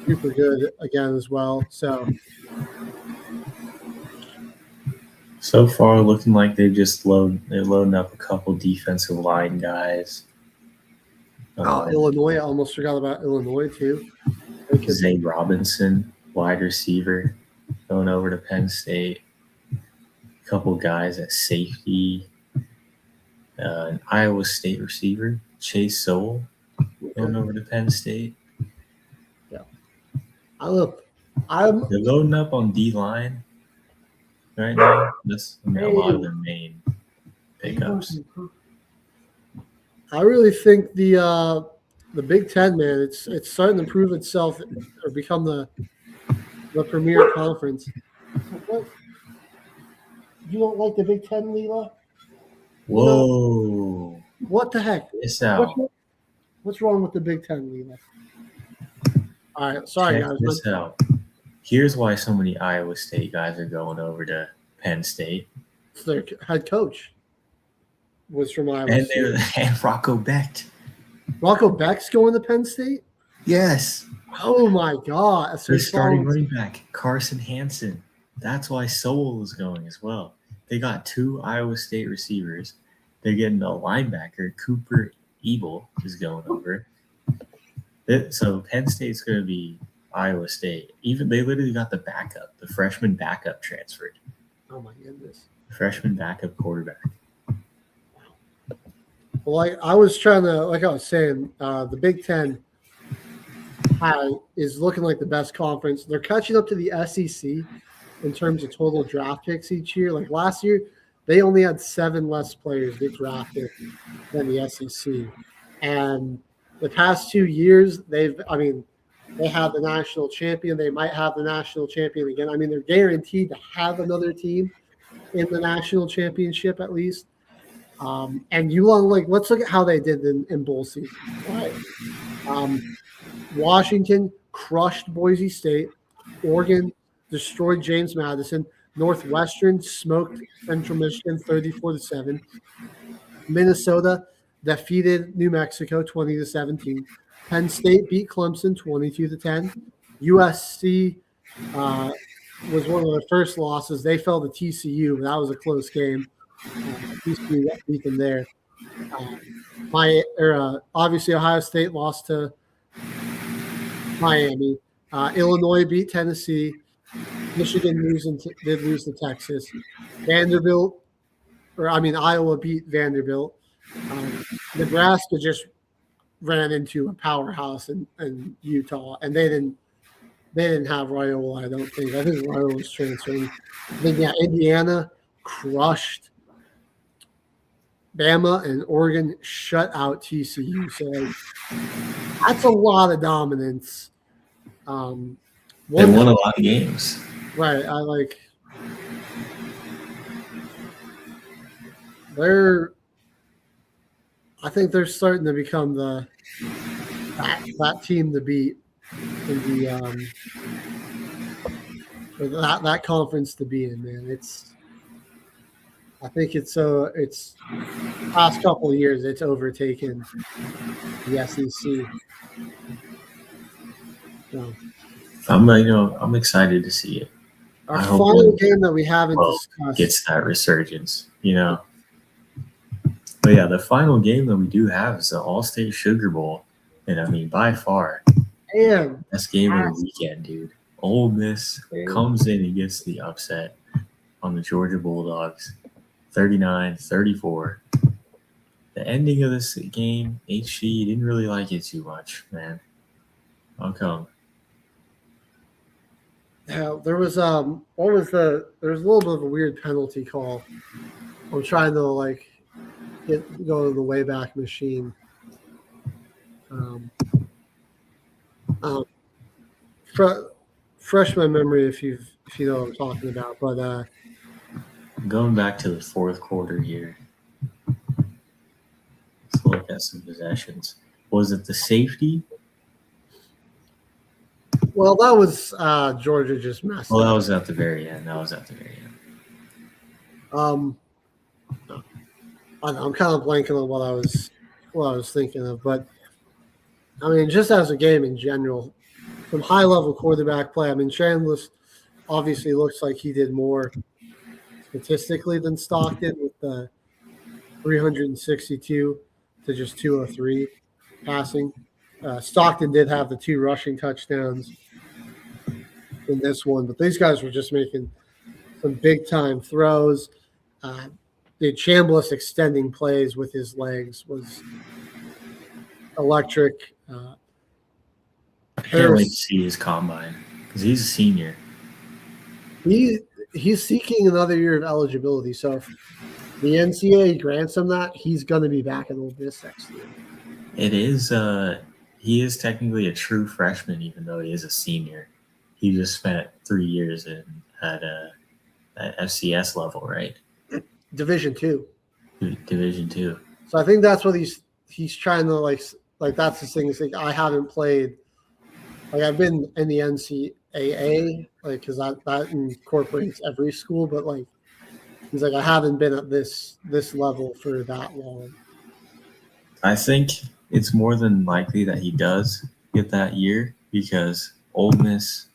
super good again as well. So far, looking like they're loading up a couple defensive line guys. Illinois. I almost forgot about Illinois too. Zay Robinson, wide receiver, going over to Penn State. A couple guys at safety. An Iowa State receiver, Chase Sowell, going over to Penn State. Yeah. They're loading up on D-line right now. That's a lot of their main pickups. I really think the Big Ten, man, it's starting to prove itself or become the premier conference. You don't like the Big Ten, Leela? Whoa! What the heck? It's out. What's wrong with the Big Ten, Leela? All right, sorry Check guys. this out. Here's why so many Iowa State guys are going over to Penn State. Their head coach was from Iowa State. And Rocco Becht. Rocco Becht's going to Penn State? Yes. Oh my God! They're starting running back Carson Hansen. That's why Sowell is going as well. They got 2 Iowa State receivers. They're getting a linebacker. Cooper Ebel is going over. So Penn State's going to be Iowa State. Even they literally got the freshman backup transferred. Oh my goodness. Freshman backup quarterback. Well, I was saying, the Big Ten, is looking like the best conference. They're catching up to the SEC in terms of total draft picks each year. Like last year, they only had 7 less players get drafted than the SEC. And the past 2 years, they have the national champion. They might have the national champion again. I mean, they're guaranteed to have another team in the national championship at least. And let's look at how they did in bowl season. Right. Washington crushed Boise State. Oregon destroyed James Madison. Northwestern smoked Central Michigan 34-7. Minnesota defeated New Mexico 20-17. Penn State beat Clemson 22-10. USC was one of the first losses. They fell to TCU, but that was a close game. TCU beat them there. Obviously, Ohio State lost to Miami. Illinois beat Tennessee. Michigan did lose to Texas. Iowa beat Vanderbilt. Nebraska just ran into a powerhouse in Utah, and they didn't have Loyola, I don't think. I think Loyola was transferring. Then Indiana crushed Bama, and Oregon shut out TCU. So that's a lot of dominance. They won a lot of games. Right. I think they're starting to become that team to beat in the or that conference to be in, man. I think it's past couple of years it's overtaken the SEC. So, I'm excited to see it. Our final game that we haven't discussed gets that resurgence, But yeah, the final game that we do have is the All-State Sugar Bowl, and by far, best game of the weekend, dude. Ole Miss comes in and gets the upset on the Georgia Bulldogs, 39-34. The ending of this game, HG didn't really like it too much, man. How come? Yeah, there was there was a little bit of a weird penalty call. I'm trying to go to the Wayback Machine. Fresh my memory if you know what I'm talking about. But going back to the fourth quarter here, let's look at some possessions. Was it the safety? Well, that was Georgia just messed up. Well, that was at the very end. I'm kind of blanking on what I was thinking of, but I mean, just as a game in general, some high-level quarterback play. I mean, Chandler obviously looks like he did more statistically than Stockton with the 362 to just 203 passing. Stockton did have the 2 rushing touchdowns in this one, but these guys were just making some big-time throws. The Chambliss extending plays with his legs was electric. I can't wait to see his combine because he's a senior. He's seeking another year of eligibility, so if the NCAA grants him that, he's going to be back at Ole Miss next year. It is. He is technically a true freshman, even though he is a senior. He just spent 3 years at FCS level, right? Division II. Division II. So I think that's what he's trying to like. That's his thing. Is I haven't played. I've been in the NCAA, because that incorporates every school, but he's I haven't been at this level for that long. I think it's more than likely that he does get that year because Ole Miss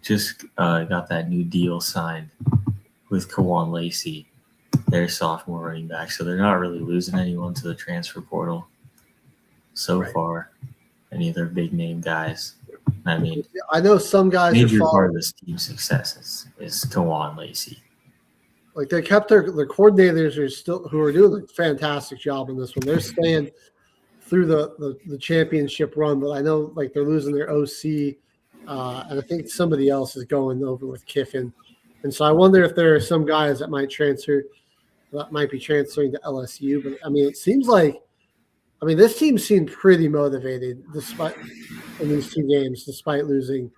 just got that new deal signed with Kawan Lacey, their sophomore running back. So they're not really losing anyone to the transfer portal so far, any of their big name guys. I mean, I know some guys major part of this team's success is Kawan Lacey. They kept their coordinators who are doing a fantastic job in this one. They're staying through the championship run, but I know like they're losing their OC, and I think somebody else is going over with Kiffin, and so I wonder if there are some guys that might be transferring to LSU. But I mean, it seems like, I mean, this team seemed pretty motivated despite in these 2 games, despite losing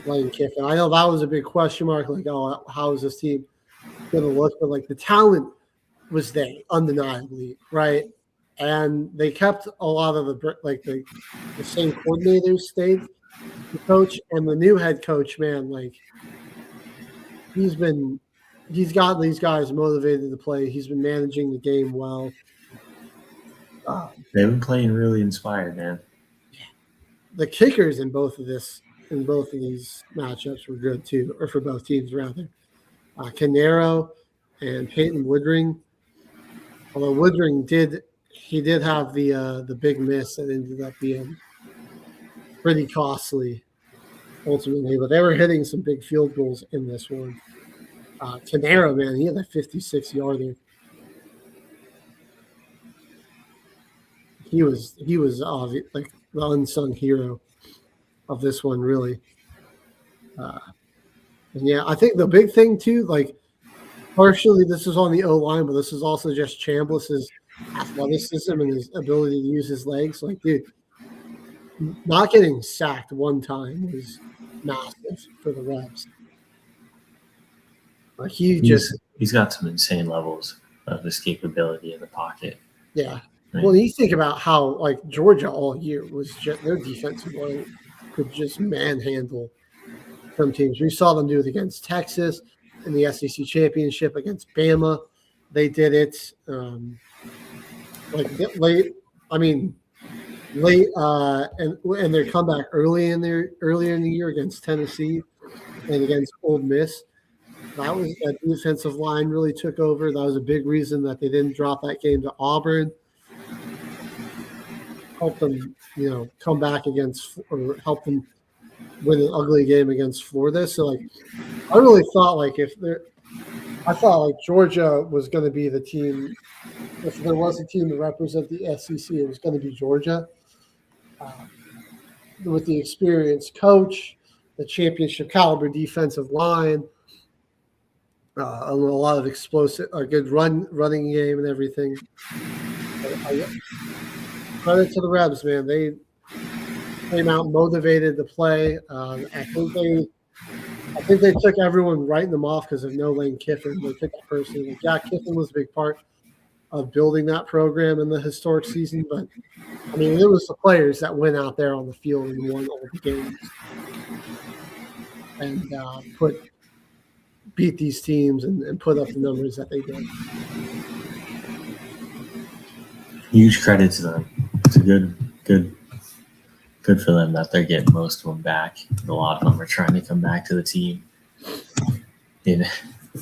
Lane Kiffin. I know that was a big question mark, like, oh, how is this team going to look? But like the talent was there, undeniably, right? And they kept a lot of the same coordinators stayed, the coach, and the new head coach, man, like he's got these guys motivated to play. He's been managing the game well. They've been playing really inspired, man. The kickers in both of these matchups were good too, or for both teams rather. Canero and Peyton Woodring. Although Woodring did have the big miss that ended up being pretty costly ultimately, but they were hitting some big field goals in this one. Canero, man, he had a 56-yarder. He was like the unsung hero of this one, really. And yeah, I think the big thing too, like partially this is on the O-line, but this is also just Chambliss's athleticism and his ability to use his legs. Like, dude, not getting sacked one time was massive for the Rebs. Like he's got some insane levels of escapability in the pocket. Yeah. Well, you think about how like Georgia all year was just their defensive line could just manhandle some teams. We saw them do it against Texas in the SEC championship, against Bama. They did it late, and their comeback earlier in the year against Tennessee and against Ole Miss. That defensive line really took over. That was a big reason that they didn't drop that game to Auburn. Help them, come back or help them win an ugly game against Florida. So, like, I really thought, like, Georgia was going to be the team. If there was a team to represent the SEC, it was going to be Georgia. With the experienced coach, the championship caliber defensive line, a lot of explosive, a good running game and everything. Credit to the Rebs, man. They came out motivated to play. I think they took everyone writing them off because of no Lane Kiffin. They took it personally. Like, yeah, Kiffin was a big part of building that program in the historic season, but I mean, it was the players that went out there on the field and won all the games and beat these teams and put up the numbers that they did. Huge credit to them. It's a good for them that they're getting most of them back. A lot of them are trying to come back to the team. And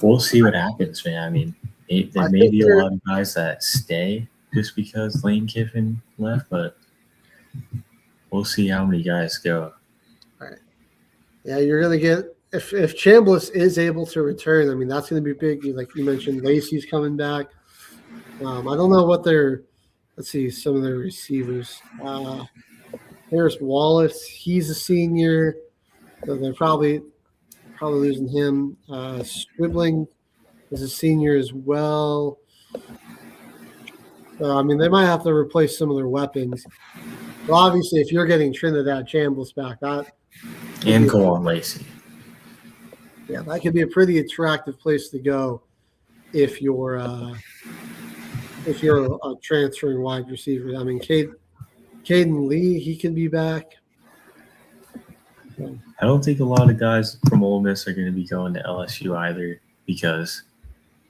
we'll see what happens, man. I mean, there may be a lot of guys that stay just because Lane Kiffin left, but we'll see how many guys go. All right. Yeah, you're going to get – if Chambliss is able to return, I mean, that's going to be big. Like you mentioned, Lacey's coming back. I don't know what let's see, some of their receivers. Harris Wallace, he's a senior, so they're probably losing him. Stribling is a senior as well. I mean, they might have to replace some of their weapons. But obviously, if you're getting Trinidad Chambliss back, and Kawan Lacey. Yeah, that could be a pretty attractive place to go if you're a transferring wide receiver. I mean, Caden Lee, he can be back. I don't think a lot of guys from Ole Miss are going to be going to LSU either, because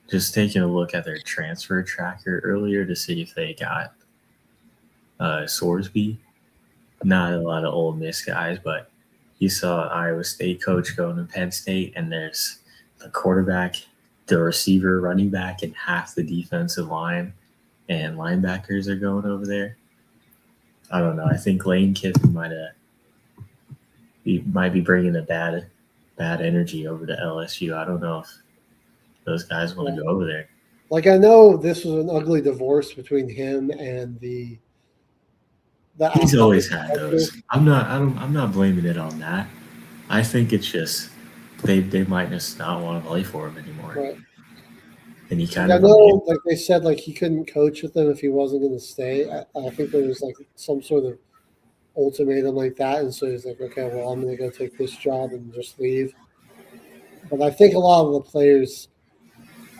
just taking a look at their transfer tracker earlier to see if they got Sorsby, not a lot of Ole Miss guys, but you saw an Iowa State coach going to Penn State, and there's the quarterback, the receiver, running back, and half the defensive line and linebackers are going over there. I don't know. I think Lane Kiffin might be bringing a bad energy over to LSU. I don't know if those guys want to go over there. Like, I know this was an ugly divorce between him and the He's always had those. I'm not blaming it on that. I think it's just they might just not want to play for him anymore. Right. And he kind of like they said, like he couldn't coach with them if he wasn't going to stay. I think there was like some sort of ultimatum like that, and so he's like, okay, well, I'm going to go take this job and just leave. But I think a lot of the players,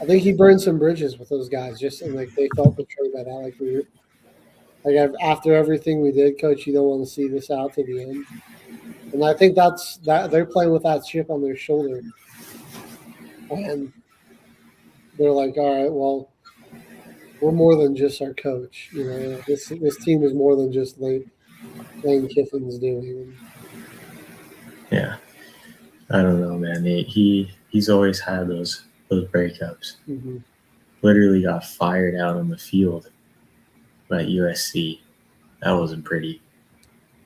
I think he burned some bridges with those guys, just and like they felt betrayed by that. Like after everything we did, Coach, you don't want to see this out to the end. And I think that's they're playing with that chip on their shoulder, and they're like, all right, well, we're more than just our coach. You know, this team is more than just Lane Kiffin's doing. Yeah, I don't know, man. He's always had those breakups. Mm-hmm. Literally got fired out on the field at USC. That wasn't pretty.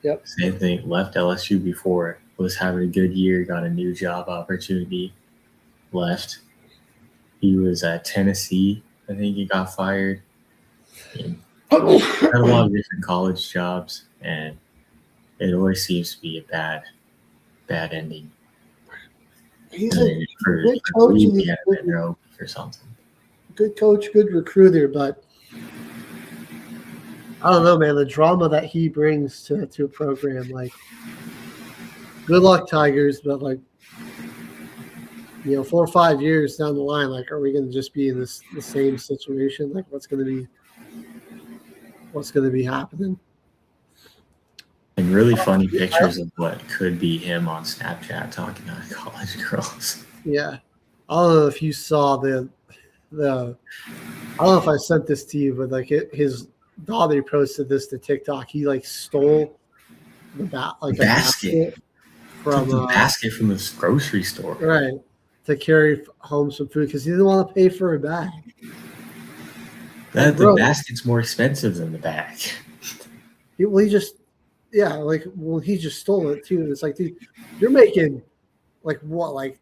Yep. Same thing. Left LSU before, was having a good year, got a new job opportunity, left. He was at Tennessee. I think he got fired. Had a lot of different college jobs, and it always seems to be a bad ending. He's a good coach or something. Good coach, good recruiter, but I don't know, man. The drama that he brings to a program, like, good luck, Tigers, but like, 4 or 5 years down the line, like, are we going to just be in the same situation? Like, what's going to be happening? And really funny pictures of what could be him on Snapchat talking to college girls. Yeah, I don't know if you saw the. I don't know if I sent this to you, but like his daughter posted this to TikTok. He like stole the basket from the basket from this grocery store, right, to carry home some food because he didn't want to pay for a bag. The basket's more expensive than the bag. He just stole it too. It's like, dude, you're making like what, like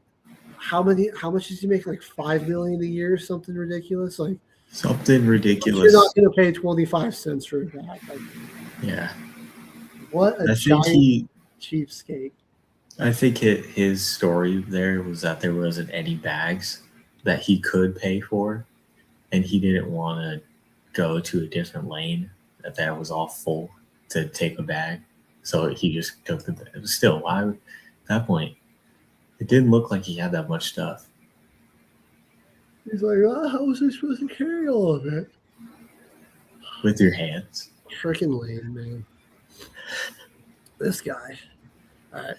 how much does he make? Like $5 million a year, something ridiculous, like something ridiculous. You're not going to pay 25 cents for a bag. Like, yeah. What a giant cheapskate. I think his story there was that there wasn't any bags that he could pay for, and he didn't want to go to a different lane that was all full to take a bag. So he just took the bag. Still, why at that point, it didn't look like he had that much stuff. He's like, how was I supposed to carry all of it? With your hands. Freaking lame, man. This guy. All right.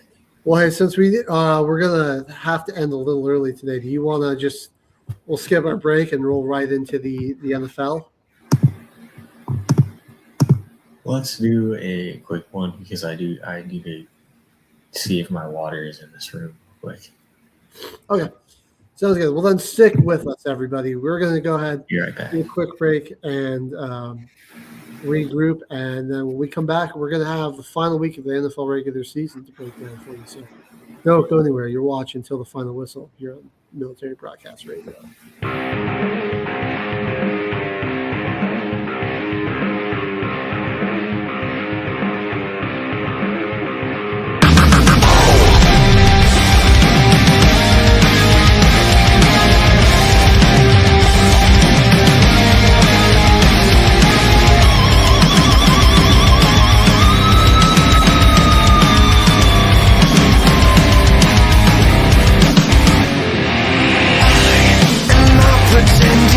Well, hey, since we're gonna have to end a little early today, do you want to we'll skip our break and roll right into the NFL? Let's do a quick one because I need to see if my water is in this room quick. Okay. Sounds good. Well, then stick with us, everybody. We're going to go ahead, do a quick break, and regroup. And then when we come back, we're going to have the final week of the NFL regular season to break down for you. So don't go anywhere. You're watching Till the Final Whistle here on Military Broadcast Radio. Pretend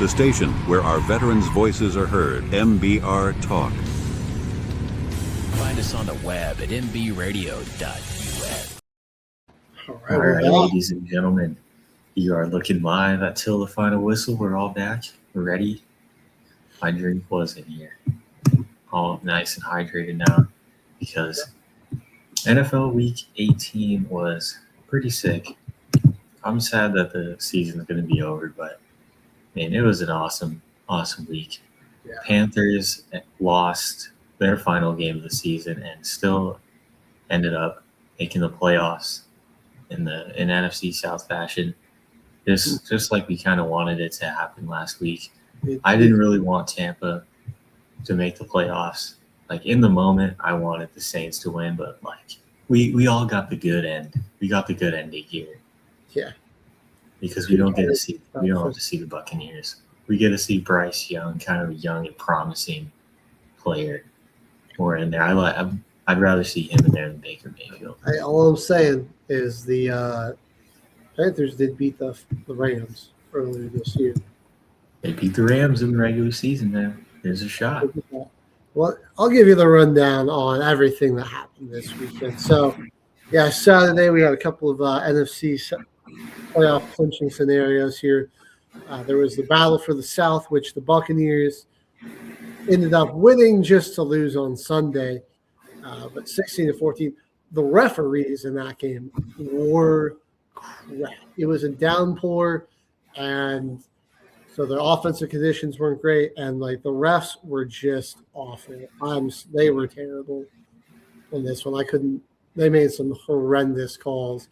the station where our veterans' voices are heard. MBR Talk. Find us on the web at mbradio.us. All right, ladies and gentlemen, you are looking live at Till the Final Whistle. We're all back. We're ready. My drink was in here. All nice and hydrated now because NFL Week 18 was pretty sick. I'm sad that the season's going to be over, but man, it was an awesome week. Yeah. Panthers lost their final game of the season and still ended up making the playoffs in NFC South fashion. Just like we kind of wanted it to happen last week. I didn't really want Tampa to make the playoffs. Like in the moment, I wanted the Saints to win, but like we all got the good end. We got the good ending here. Yeah. Because we don't have to see the Buccaneers. We get to see Bryce Young, kind of a young and promising player, more in there. I'd rather see him in there than Baker Mayfield. All I'm saying is the Panthers did beat the Rams earlier this year. They beat the Rams in the regular season, man. There's a shot. Well, I'll give you the rundown on everything that happened this weekend. So, yeah, Saturday we had a couple of NFC playoff clinching scenarios here. There was the battle for the South, which the Buccaneers ended up winning just to lose on Sunday, but 16-14. The referees in that game were crap. It was a downpour, and so the offensive conditions weren't great, and like the refs were just awful. They were terrible in this one. They made some horrendous calls.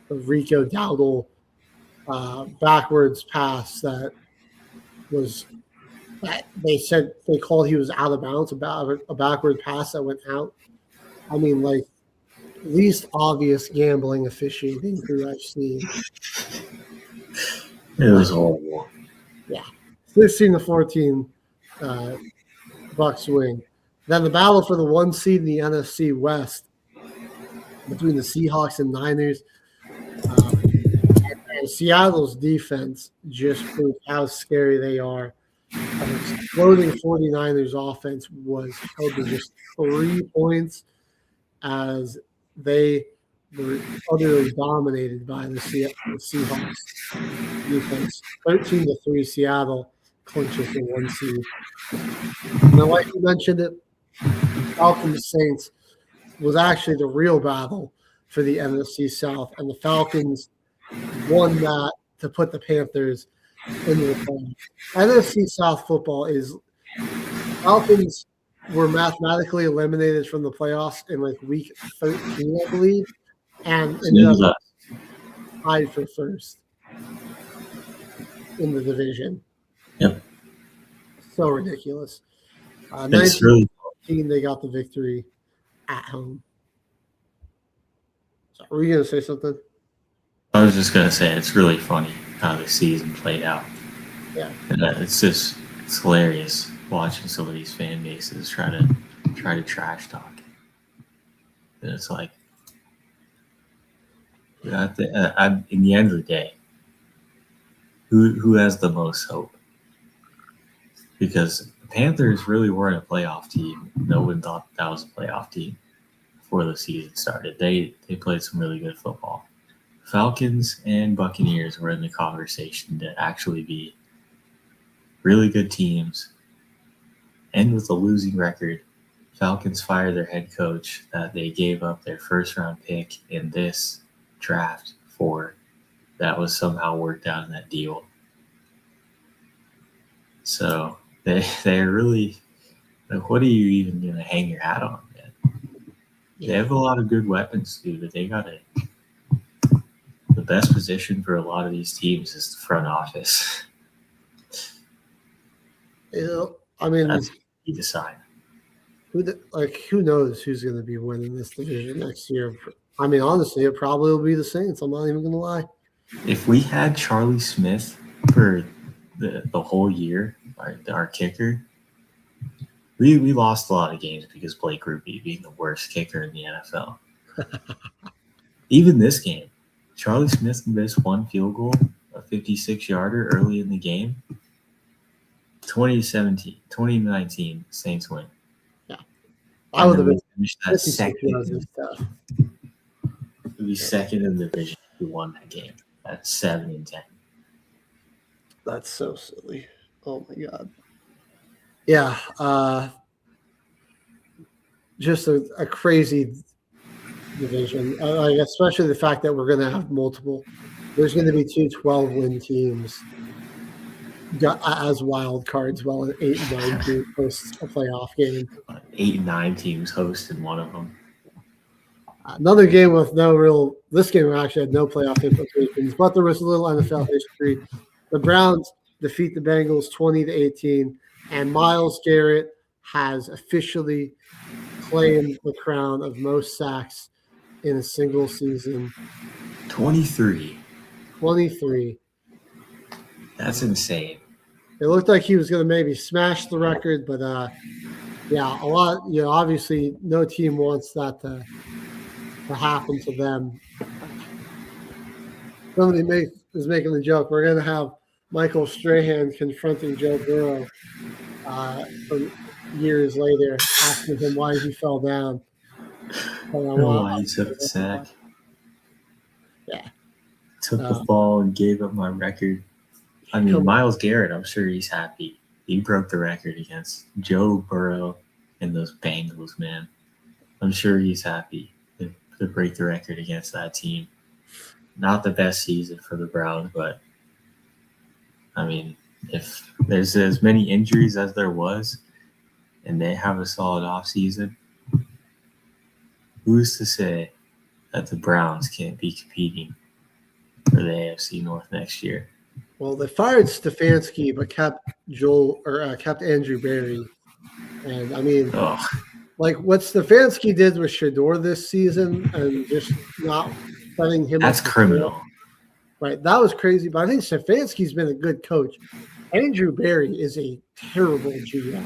The Rico Dowdle backwards pass that they said they called he was out of bounds, about a backward pass that went out. I mean, like, least obvious gambling officiating who I've seen. It was horrible. Yeah. 16-14 Bucks win. Then the battle for the 1 seed in the NFC West between the Seahawks and Niners. And Seattle's defense just proved how scary they are. An exploding 49ers offense was held to just 3 points as they were utterly dominated by the Seahawks defense. 13-3 Seattle clinches the 1 seed. Now, like you mentioned it, Falcons Saints was actually the real battle for the NFC South, and the Falcons won that to put the Panthers into the playoffs. NFC South football is Falcons were mathematically eliminated from the playoffs in like week 13, I believe, and ended up tied for first in the division. Yep. So ridiculous. It's really 19, they got the victory at home. So, were you going to say something? I was just gonna say it's really funny how the season played out. Yeah. And it's hilarious watching some of these fan bases try to trash talk. And it's like, in the end of the day, who has the most hope? Because the Panthers really weren't a playoff team. No one thought that was a playoff team before the season started. They played some really good football. Falcons and Buccaneers were in the conversation to actually be really good teams. And with a losing record, Falcons fired their head coach that they gave up their first-round pick in this draft for. That was somehow worked out in that deal. So they're really, like, what are you even going to hang your hat on, man? They have a lot of good weapons, dude, but they got to. The best position for a lot of these teams is the front office. I mean, that's you decide. Who knows who's going to be winning this division next year? I mean, honestly, it probably will be the Saints. I'm not even going to lie. If we had Charlie Smith for the whole year, our kicker, we lost a lot of games because Blake Ruby being the worst kicker in the NFL. Even this game, Charlie Smith missed one field goal, a 56-yarder early in the game. 2019 Saints win. I would have been finished that 56 second. yards and stuff. Be second in the division if you won that game. That's 7-10. That's so silly. Oh my god. Yeah, just a crazy division. Especially the fact that we're going to have multiple. There's going to be 2 12-win teams as wild cards, while an 8 and 9 team hosts a playoff game. 8 and 9 teams hosted one of them. Another game with no real. This game actually had no playoff implications, but there was a little NFL history. The Browns defeat the Bengals 20-18, and Myles Garrett has officially claimed the crown of most sacks in a single season. 23. 23. That's insane. It looked like he was going to maybe smash the record, but yeah, a lot. Obviously, no team wants that to happen to them. Somebody is making the joke. We're going to have Michael Strahan confronting Joe Burrow years later, asking him why he fell down. Why he took the sack. Yeah. Took the ball and gave up my record. I mean, Myles Garrett, I'm sure he's happy. He broke the record against Joe Burrow and those Bengals, man. I'm sure he's happy to break the record against that team. Not the best season for the Browns, but I mean, if there's as many injuries as there was and they have a solid offseason, who's to say that the Browns can't be competing for the AFC North next year? Well, they fired Stefanski, but kept Andrew Berry. And I mean, like what Stefanski did with Shador this season and just not letting him. That's criminal. Right. That was crazy. But I think Stefanski's been a good coach. Andrew Berry is a terrible GM.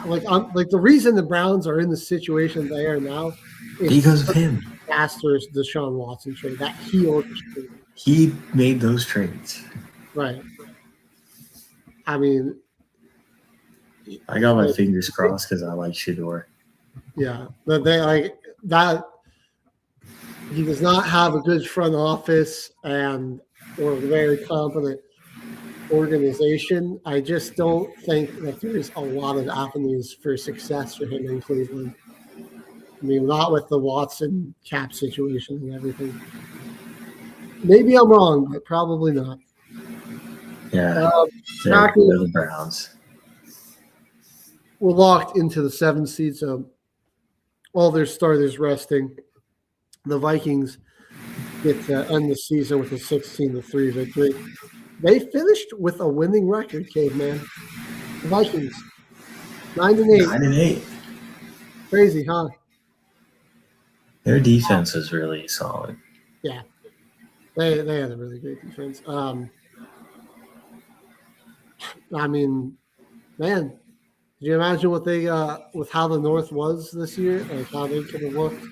Like the reason the Browns are in the situation they are now is because of him. Disastrous Deshaun Watson trade that he orchestrated. He made those trades. Right. I mean, I got my fingers crossed because I like Shador. Yeah, but they like that. He does not have a good front office or a very competent organization. I just don't think that there's a lot of avenues for success for him in Cleveland. I mean, not with the Watson cap situation and everything. Maybe I'm wrong, but probably not. Yeah, they're the Browns. We're locked into the 7th seed, so all their starters resting. The Vikings get to end the season with a 16-3 victory. They finished with a winning record, Caveman. The Vikings, 9-8. 9-8. Crazy, huh? Their defense is really solid. Yeah. They had a really great defense. I mean, man, did you imagine what they with how the North was this year, like how they could have looked?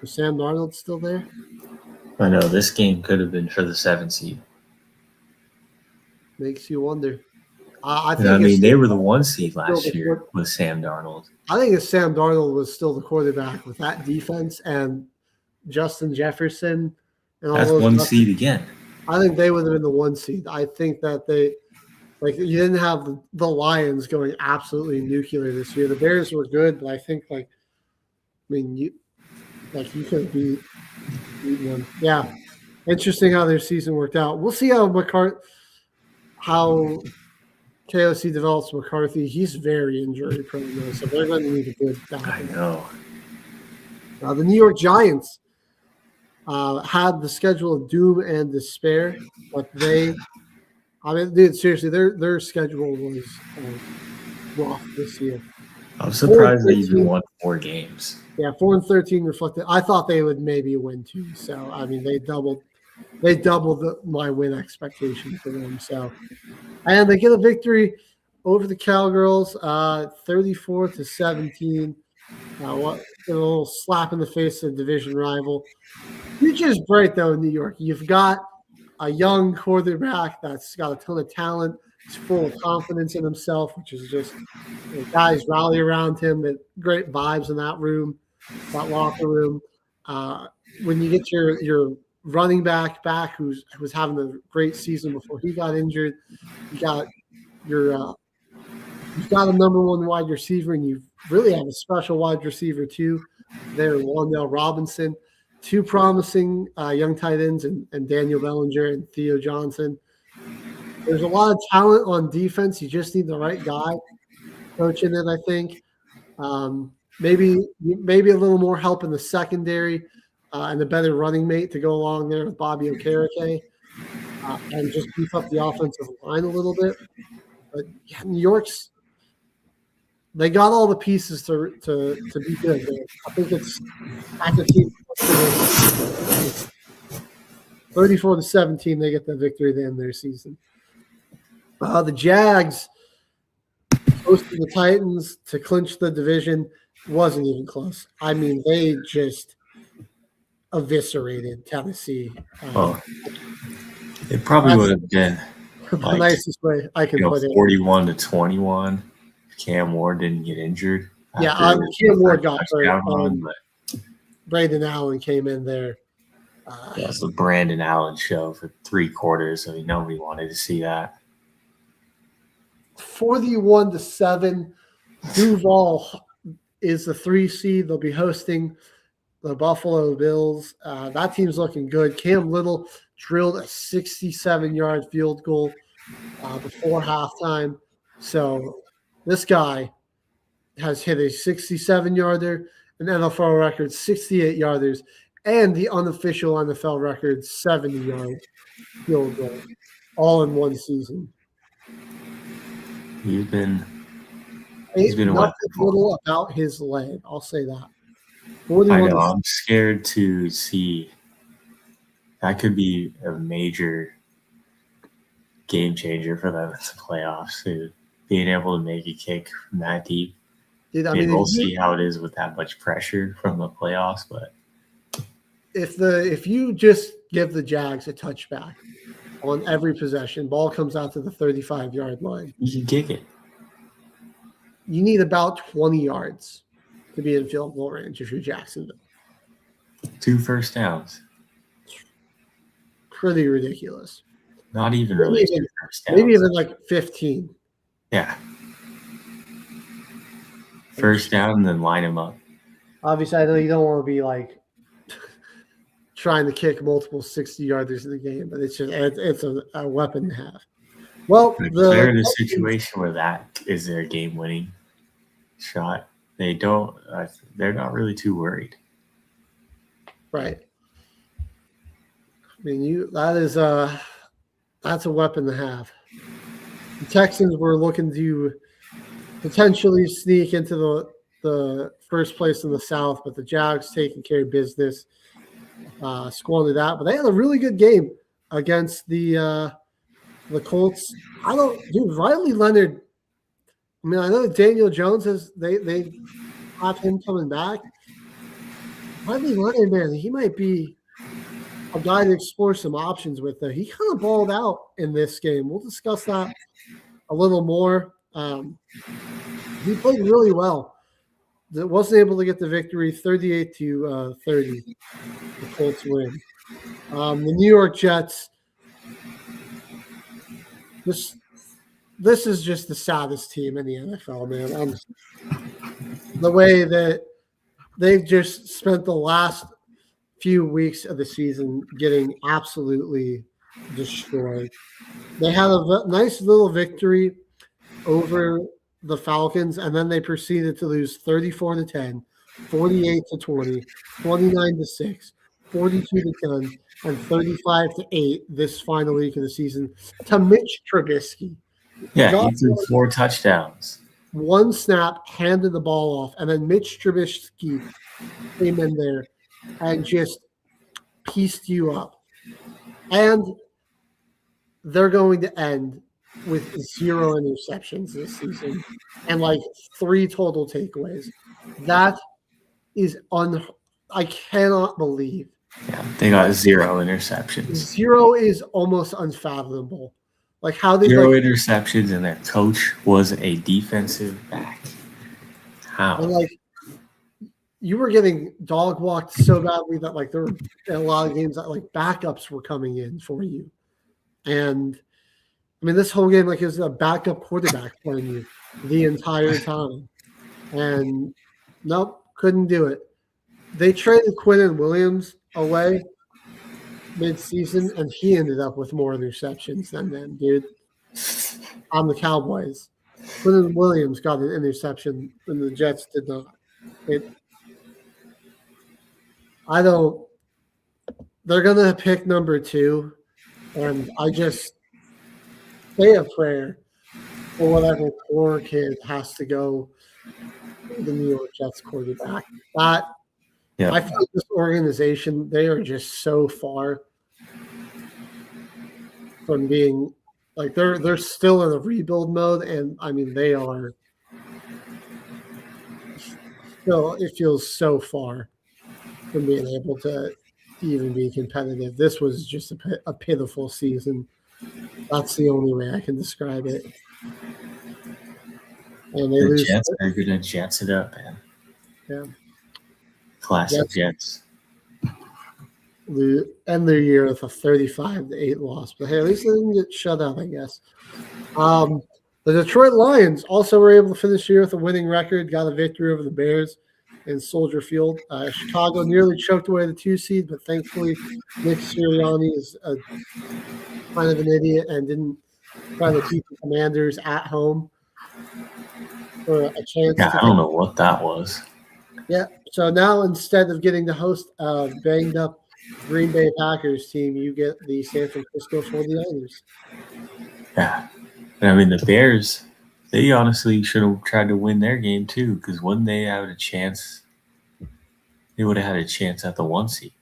Was Sam Darnold still there? I know this game could have been for the 7th seed. Makes you wonder. I mean, they were the 1 seed last year with Sam Darnold. I think if Sam Darnold was still the quarterback with that defense and Justin Jefferson and all that's those 1 seed again. I think they would have been the 1 seed. I think that you didn't have the Lions going absolutely nuclear this year. The Bears were good, but I think you could have beaten them. Yeah, interesting how their season worked out. We'll see how KOC develops McCarthy. He's very injury prone, though, so they're going to need a good back. I know. The New York Giants had the schedule of doom and despair, but seriously, their schedule was rough this year. I'm surprised they even won 4 games. Yeah, 4-13 reflected. I thought they would maybe win 2. So I mean, they doubled my win expectation for them. So, and they get a victory over the Cowgirls, 34-17. A little slap in the face of the division rival. Future's bright though in New York. You've got a young quarterback that's got a ton of talent. He's full of confidence in himself, which is just guys rally around him. That great vibes in that room, that locker room. When you get your running back who was having a great season before he got injured, you got you've got a number one wide receiver, and you really have a special wide receiver too. There, Wandale Robinson, two promising young tight ends, and Daniel Bellinger and Theo Johnson. There's a lot of talent on defense. You just need the right guy coaching it, I think. Maybe a little more help in the secondary and a better running mate to go along there with Bobby Okereke and just beef up the offensive line a little bit. But yeah, New York's they got all the pieces to be good. I think it's 34-17. They get the victory to end their season. The Jags hosting the Titans to clinch the division wasn't even close. I mean, they just eviscerated Tennessee. It probably would have been the nicest way I can put it. 41-21. Cam Ward didn't get injured. Yeah, Cam Ward got hurt. Brandon Allen came in there. It was the Brandon Allen show for 3 quarters, so nobody wanted to see that. 41-7. Duval is the 3 seed. They'll be hosting the Buffalo Bills. That team's looking good. Cam Little drilled a 67-yard field goal before halftime. So this guy has hit a 67-yarder, an NFL record 68-yarders, and the unofficial NFL record 70-yard field goal, all in one season. He's been nothing little about his leg. I'll say that. I know. I'm scared to see. That could be a major game changer for them in the playoffs. Too. Being able to make a kick from that deep. Dude, we'll see how it is with that much pressure from the playoffs. But if you just give the Jags a touchback on every possession, ball comes out to the 35-yard line, you can kick it. You need about 20 yards to be in field goal range if you're Jacksonville. 2 first downs. Pretty ridiculous. Not even really 2 first downs. Maybe even like 15. Yeah. First down and then line them up. Obviously, I know you don't want to be like trying to kick multiple 60-yarders in the game, but it's a weapon to have. Well, they're in a situation where that is their game-winning shot. They're not really too worried. Right. I mean, that's a weapon to have. The Texans were looking to potentially sneak into the first place in the South, but the Jags taking care of business, squandered that. But they had a really good game against the Colts. Riley Leonard. I mean, I know Daniel Jones they have him coming back. Riley Leonard, man, he might be a guy to explore some options with. He kind of balled out in this game. We'll discuss that a little more. He played really well. Wasn't able to get the victory, 38-30. The Colts win. The New York Jets. This is just the saddest team in the NFL, man. The way that they've just spent the last few weeks of the season getting absolutely destroyed. They had a nice little victory over the Falcons, and then they proceeded to lose 34-10, 48-20, 29-6, 42-10, and 35-8 this final week of the season to Mitch Trubisky. Yeah, he threw 4 touchdowns. 1 snap, handed the ball off, and then Mitch Trubisky came in there and just pieced you up. And they're going to end with 0 interceptions this season and like 3 total takeaways. That is I cannot believe. Yeah, they got 0 interceptions. 0 is almost unfathomable Like how they 0 interceptions, and their coach was a defensive back. How? And like you were getting dog walked so badly that like there were a lot of games that like backups were coming in for you. And I mean, this whole game, like, is a backup quarterback playing you the entire time. And nope, couldn't do it. They traded Quinnen Williams away mid-season, and he ended up with more interceptions than them, dude. On the Cowboys. Quinnen Williams got an interception, and the Jets did not. They're going to pick number 2, and I just say a prayer for whatever poor kid has to go to the New York Jets quarterback. I feel like this organization, they are just so far from being like they're still in a rebuild mode, and I mean they are still. It feels so far from being able to even be competitive. This was just a pitiful season. That's the only way I can describe it. And they the Jets are going to Jets it up, man. Yeah. Classic Jets. End their year with a 35-8 loss. But hey, at least they didn't get shut out, I guess. The Detroit Lions also were able to finish the year with a winning record, got a victory over the Bears in Soldier Field. Chicago nearly choked away the 2 seed, but thankfully Nick Sirianni is kind of an idiot and didn't try to keep the Commanders at home for a chance. Yeah, I don't know what that was. Yeah, so now instead of getting to host a banged-up Green Bay Packers team, you get the San Francisco 49ers. Yeah. And I mean, the Bears, they honestly should have tried to win their game too, because when they had a chance, they would have had a chance at the 1 seed.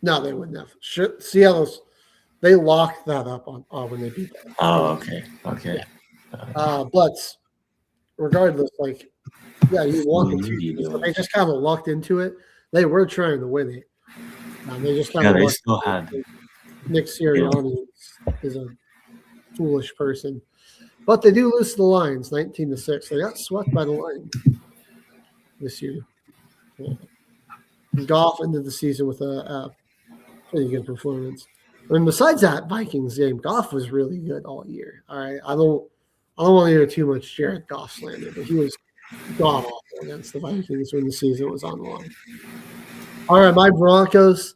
No, they wouldn't have. Seattle's, they locked that up on when they beat them. Oh, okay. Okay. Yeah. But regardless, like, yeah, you walk into it. They just kind of lucked into it. They were trying to win it. They just kind of they still had Nick Sirianni is a foolish person. But they do lose to the Lions 19-6. They got swept by the Lions this year. Yeah. Goff ended the season with a pretty good performance. I mean, besides that Vikings game, Goff was really good all year. All right, I don't want to hear too much Jared Goff slander, but he was god awful against the Vikings when the season was on the line. All right, my Broncos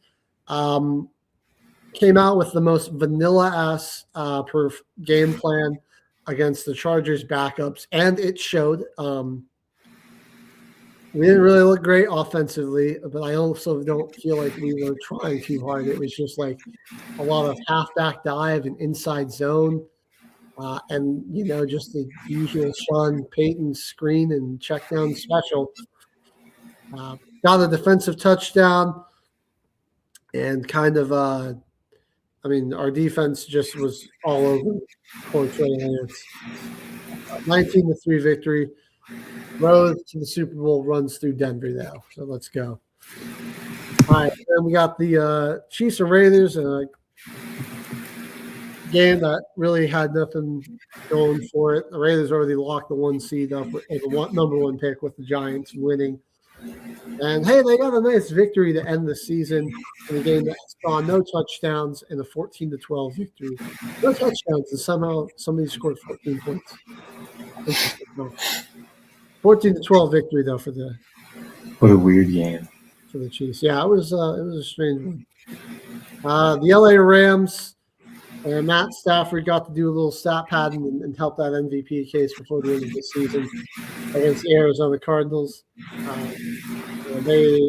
came out with the most vanilla-ass per game plan against the Chargers backups, and it showed. We didn't really look great offensively, but I also don't feel like we were trying too hard. It was just like a lot of halfback dive and inside zone, and, you know, just the usual Sean Payton screen and check down special. Got a defensive touchdown, and kind of, I mean, our defense just was all over poor Trey Lance. 19-3 victory. Road to the Super Bowl runs through Denver now, so let's go. All right, then we got the Chiefs and Raiders, a game that really had nothing going for it. The Raiders already locked the 1 seed up with the number 1 pick with the Giants winning. And, hey, they got a nice victory to end the season in a game that saw no touchdowns and a 14-12 victory. No touchdowns, and somehow somebody scored 14 points. 14-12 victory, though, for the – what a weird game. For the Chiefs. Yeah, it was a strange one. The LA Rams and Matt Stafford got to do a little stat padding and help that MVP case before the end of the season against the Arizona Cardinals. They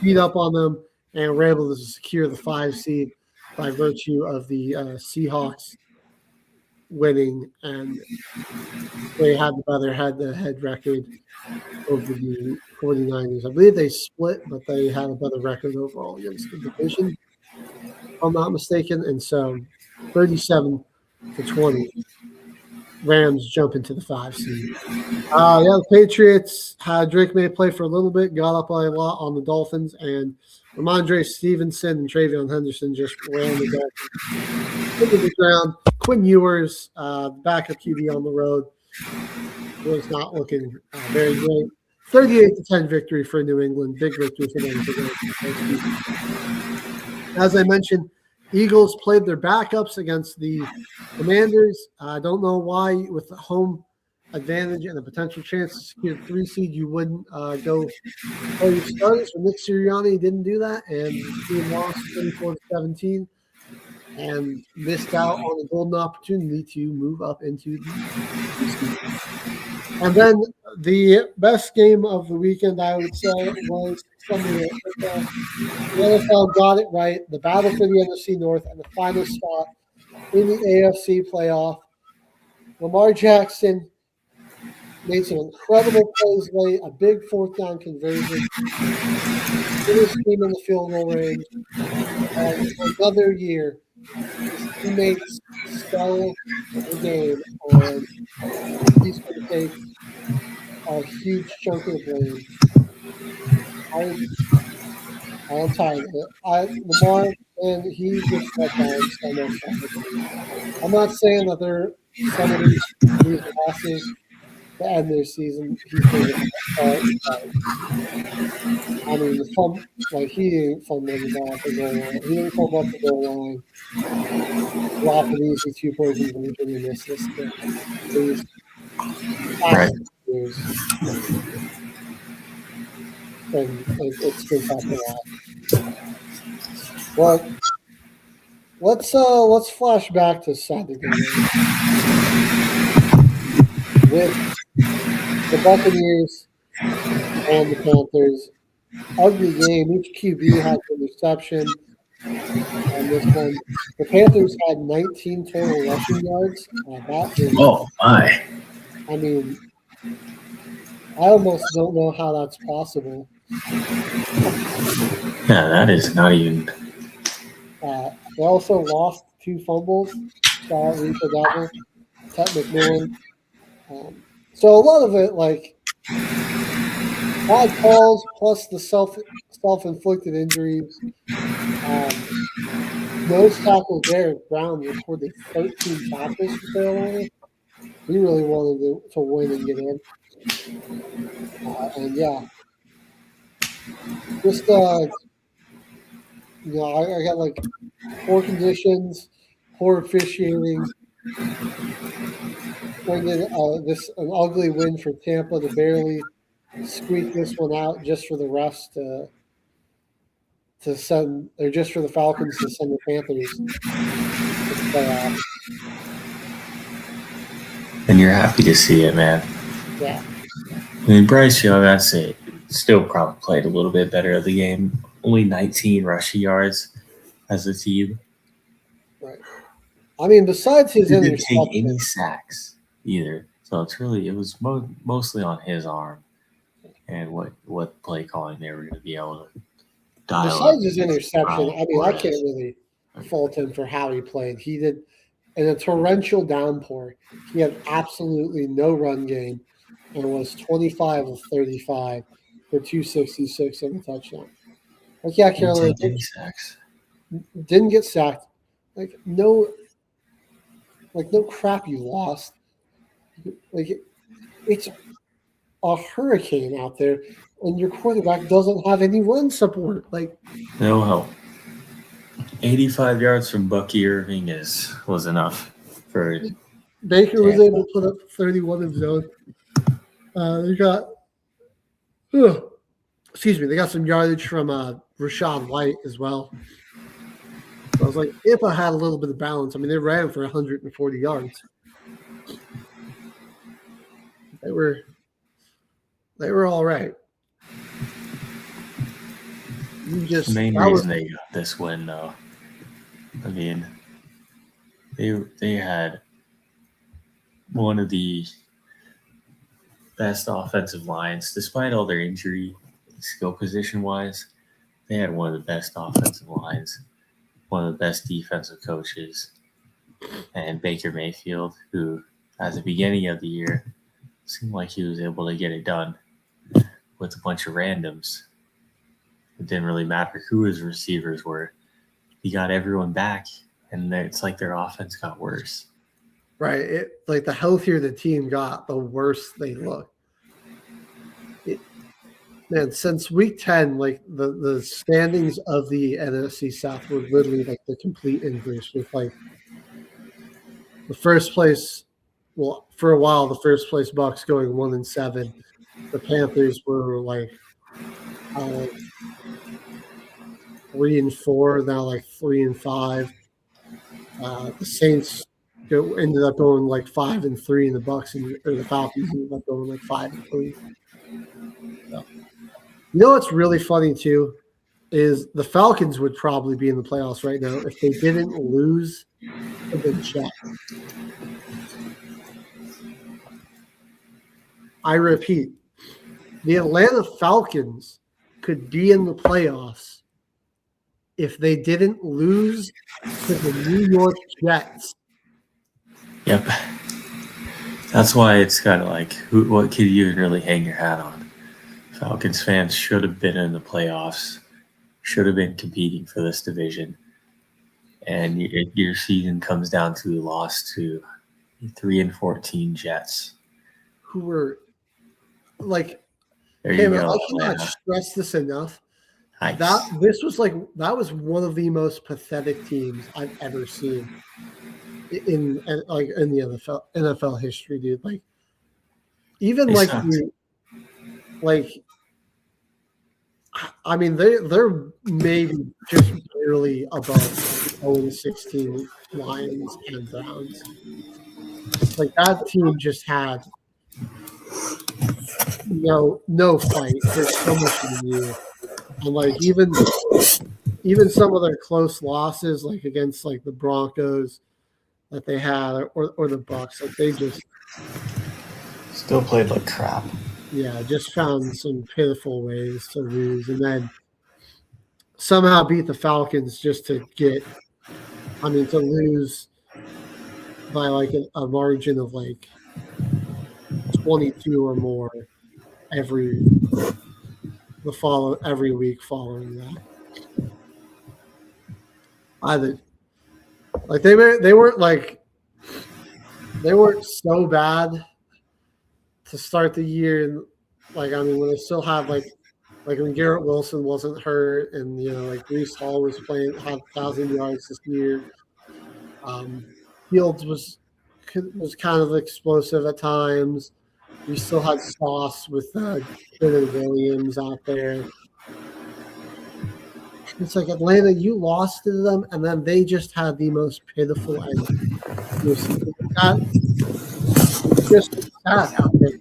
beat up on them and were able to secure the 5 seed by virtue of the Seahawks winning, and they had the better head-to-head record over the 49ers. I believe they split, but they had a better record overall against the division, if I'm not mistaken. And so 37-20, Rams jump into the 5 seed. The Patriots had Drake May play for a little bit, got up by a lot on the Dolphins, and Ramondre Stevenson and Travion Henderson just ran the Dolphins. into the ground. Quinn Ewers, backup QB on the road, was not looking very great. 38-10 victory for New England. Big victory for them today. As I mentioned, Eagles played their backups against the Commanders. I don't know why, with the home advantage and a potential chance to secure the 3 seed, you wouldn't go play your starters. Nick Sirianni didn't do that, and the team lost 24-17 and missed out on a golden opportunity to move up into the 3 seed. And then the best game of the weekend, I would say, was Sunday. The NFL got it right. The battle for the NFC North and the final spot in the AFC playoff. Lamar Jackson made some incredible plays late, a big 4th down conversion, put his team in the field goal range, and another year, his teammates stole the game, and he's going to take a huge chunk of the blame. I'm tired of it. Lamar, and he just let down so much. I'm not saying that they're some of these losses to end their season. He's going to I mean, he didn't fumble the ball at the goal line. He didn't fumble up the goal line. Drop an easy 2-point conversion and miss this game. Please. Right. And it's been tough a lot. Well, let's flash back to Saturday with the Buccaneers and the Panthers. Ugly game. Each QB had an interception on this one. The Panthers had 19 total rushing yards. Oh my! I mean, I almost don't know how that's possible. Yeah, that is not even. They also lost 2 fumbles. Shaugh, Rico Devil, Ted McMillan. So a lot of it, like, bad calls plus the self-inflicted injuries. Nose tackle Derek Brown recorded 13 tackles for Carolina. He really wanted to win and get in. And yeah, just I got like poor conditions, poor officiating. An ugly win for Tampa to barely squeak this one out, just for the refs to send, or just for the Falcons to send the Panthers to the playoffs. And you're happy to see it, man. Yeah. I mean, Bryce Young, I'd say, still probably played a little bit better of the game. Only 19 rushing yards as a team. Right. I mean, besides his He didn't interception, take any sacks either. So it was mostly on his arm and what play calling they were going to be able to dial up. Besides his interception, I mean, I can't really fault him for how he played. He did, in a torrential downpour, he had absolutely no run game and was 25 of 35 for 266 and a touchdown. Like, yeah, Carolina didn't get sacked. Like, no crap you lost. Like, it's a hurricane out there, and your quarterback doesn't have any run support. Like, no help. 85 yards from Bucky Irving was enough for Baker was able to put up 31 of his own. They got some yardage from Rachaad White as well. So I was like, if I had a little bit of balance, I mean, they ran for 140 yards. They were all right. The main reason they got this win, though, I mean, they had one of the best offensive lines, despite all their injury, skill position wise. They had one of the best offensive lines, one of the best defensive coaches, and Baker Mayfield, who at the beginning of the year seemed like he was able to get it done with a bunch of randoms. It didn't really matter who his receivers were. He got everyone back, and it's like their offense got worse. Right. Like the healthier the team got, the worse they look. Man, since week 10, like the standings of the NFC South were literally like the complete inverse with like the first place. Well, for a while, the first place Bucks going 1-7. The Panthers were like 3-4, now like 3-5. The Saints ended up going like 5-3, and the Bucks or the Falcons ended up going like 5-3. So. You know what's really funny too is the Falcons would probably be in the playoffs right now if they didn't lose to the Jets. I repeat, the Atlanta Falcons could be in the playoffs if they didn't lose to the New York Jets. Yep. That's why it's kind of like, what could you really hang your hat on? Falcons fans should have been in the playoffs, should have been competing for this division, and your season comes down to a loss to 3-14 Jets, who were like, there you go. I cannot stress this enough. Nice. That was one of the most pathetic teams I've ever seen in the NFL history, dude. Like, even I mean, they're maybe just barely above 0-16 Lions and Browns. Like, that team just had no fight for so much of the year. And like even some of their close losses, like against like the Broncos that they had, or the Bucks, like they just still played like crap. Yeah, just found some pitiful ways to lose, and then somehow beat the Falcons just to lose by like a margin of like 22 or more every week following that. They weren't so bad to start the year, and when they still had like when Garrett Wilson wasn't hurt, and like Breece Hall was playing, had 1,000 yards this year. Fields was kind of explosive at times. We still had Sauce with Dylan Williams out there. It's like Atlanta, you lost to them, and then they just had the most pitiful end. It's just sad out there.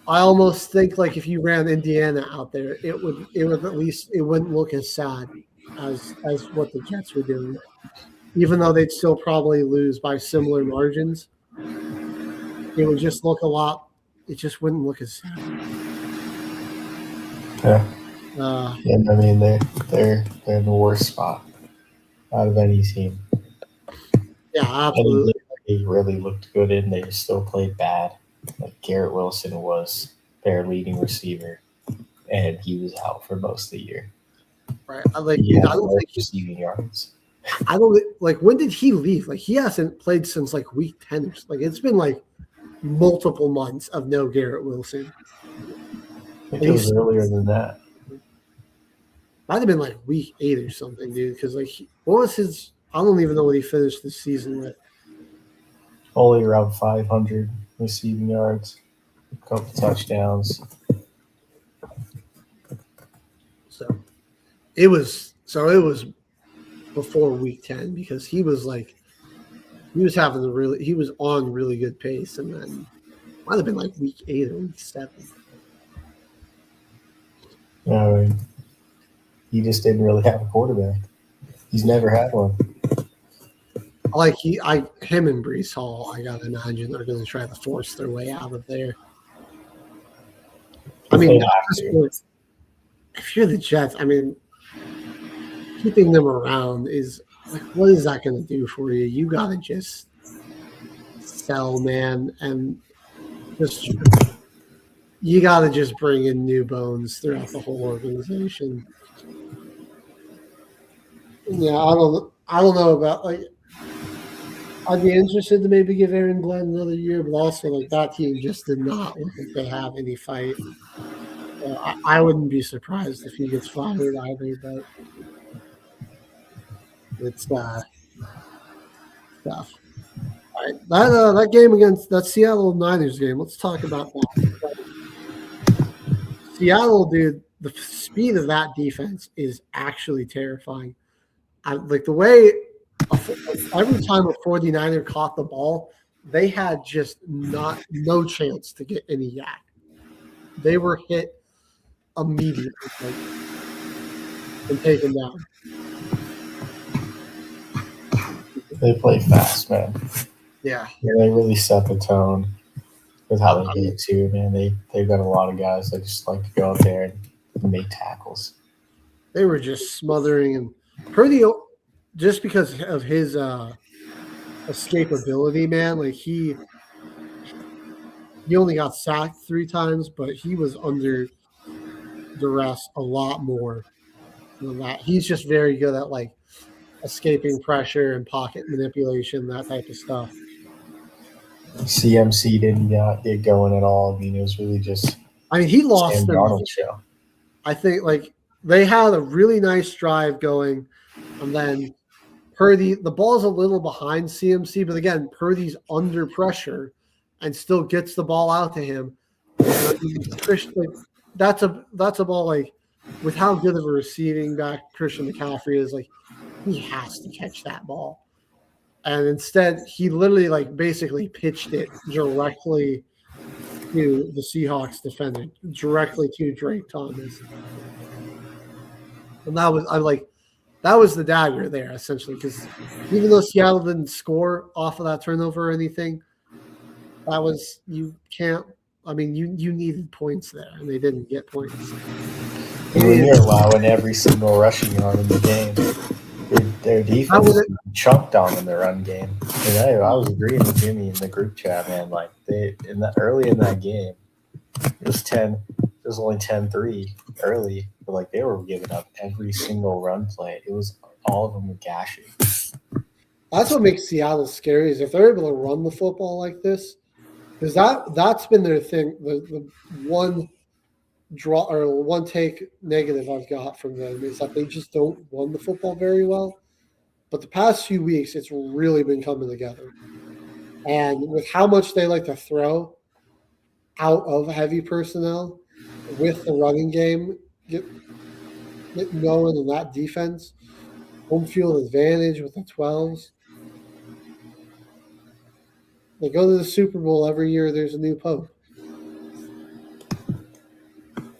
I almost think like if you ran Indiana out there, it would at least, it wouldn't look as sad as what the Jets were doing. Even though they'd still probably lose by similar margins, it would just look it just wouldn't look as sad. Yeah. And I mean, they're in the worst spot out of any team. Yeah, absolutely. They really looked good and they still played bad. Like Garrett Wilson was their leading receiver, and he was out for most of the year. Right. I don't think receiving yards. I don't like. When did he leave? Like, he hasn't played since like week 10. Like, it's been like multiple months of no Garrett Wilson. I think it was earlier than that. Might have been like week 8 or something, dude. Because like, what was his? I don't even know what he finished the season with. Only around 500 receiving yards, a couple touchdowns. So it was before week 10, because he was on really good pace, and then might have been like week 8 or week 7. I mean, he just didn't really have a quarterback. He's never had one. Like him and Breece Hall, I gotta imagine are going to try to force their way out of there. I mean, at this point, if you're the Jets, I mean, keeping them around is like, what is that going to do for you? You gotta just sell, man, and just you got to just bring in new bones throughout the whole organization. Yeah, I don't know about like. I'd be interested to maybe give Aaron Glenn another year, but also like that team just did not look like they have any fight. I wouldn't be surprised if he gets fired either, but it's tough. All right, that game against that Seattle Niners game. Let's talk about that. Seattle, dude, the speed of that defense is actually terrifying. Like the way every time a 49er caught the ball, they had just no chance to get any yak. They were hit immediately and taken down. They play fast, man. Yeah, they really set the tone with how they hit too, man. They've got a lot of guys that just like to go out there and make tackles. They were just smothering and Purdy, just because of his escapability, man. Like he only got sacked 3 times, but he was under duress a lot more than that. He's just very good at like escaping pressure and pocket manipulation, that type of stuff. CMC didn't get going at all. I mean, it was really just. I mean, he lost Sam them. Darnold show. I think like they had a really nice drive going, and then Purdy, the ball's a little behind CMC, but again, Purdy's under pressure and still gets the ball out to him. That's a ball like with how good of a receiving back Christian McCaffrey is, like he has to catch that ball. And instead, he literally like basically pitched it directly to the Seahawks defender, directly to Drake Thomas. And that was the dagger there, essentially, because even though Seattle didn't score off of that turnover or anything, that was you needed points there, and they didn't get points. When you're allowing every single rushing yard in the game, their defense chunked on in the run game. And I was agreeing with Jimmy in the group chat, man. Like early in that game, it was only 10-3 early, but like they were giving up every single run play. It was all of them were gashing. That's what makes Seattle scary, is if they're able to run the football like this, because that's been their thing. The one draw or one take negative I've got from them is that they just don't run the football very well. But the past few weeks, it's really been coming together. And with how much they like to throw out of heavy personnel with the running game, get going in that defense, home field advantage with the 12s. They go to the Super Bowl every year. There's a new pope.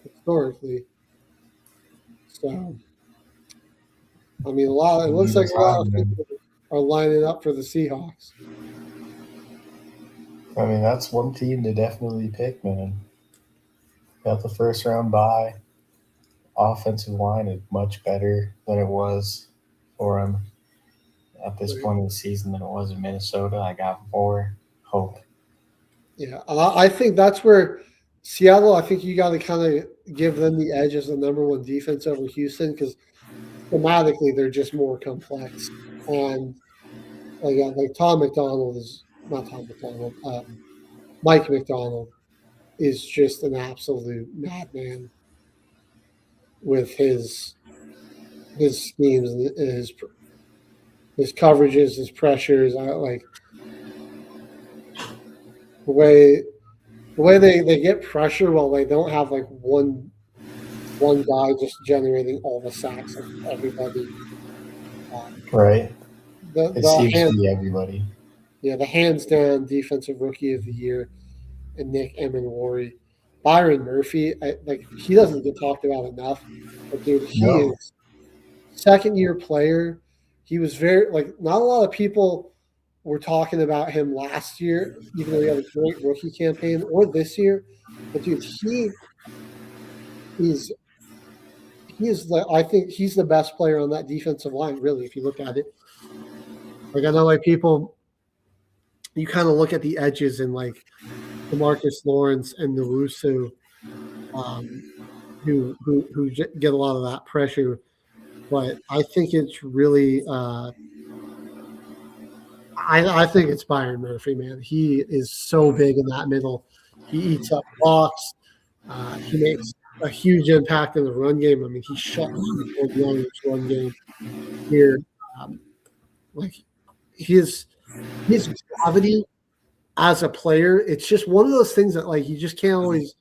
Historically. So, I mean, it looks like a lot of people are lining up for the Seahawks. I mean, that's one team to definitely pick, man. Got the first round bye. Offensive line is much better than it was for him at this point in the season than it was in Minnesota. I got more hope. Yeah, I think that's where Seattle, I think you got to kind of give them the edge as the number one defense over Houston, because thematically they're just more complex. And like Mike McDonald is just an absolute madman with his schemes and his coverages, his pressures. I like the way they get pressure while they don't have like one guy just generating all the sacks of everybody. Right. It seems to be everybody. Yeah, the hands down defensive rookie of the year, and Nick Emenwari. Byron Murphy, he doesn't get talked about enough. But dude, he is second-year player. He was very not a lot of people were talking about him last year, even though he had a great rookie campaign, or this year. But dude, I think he's the best player on that defensive line, really, if you look at it. Like I know people, you kind of look at the edges and like DeMarcus Lawrence and Nwosu, who get a lot of that pressure. But I think it's really I think it's Byron Murphy, man. He is so big in that middle. He eats up blocks. He makes a huge impact in the run game. I mean, he shut down the Broncos run game here. Like his gravity as a player, it's just one of those things that like you just can't always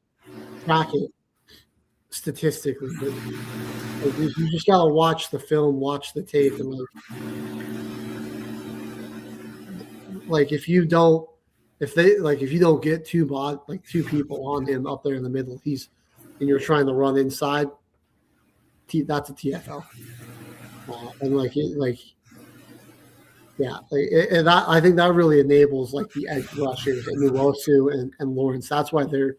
track it statistically. But you just gotta watch the film, watch the tape, and like if you don't get two people on him up there in the middle, and you're trying to run inside, that's a TFL. And I think that really enables like the edge rushers and Nuosu and Lawrence. That's why they're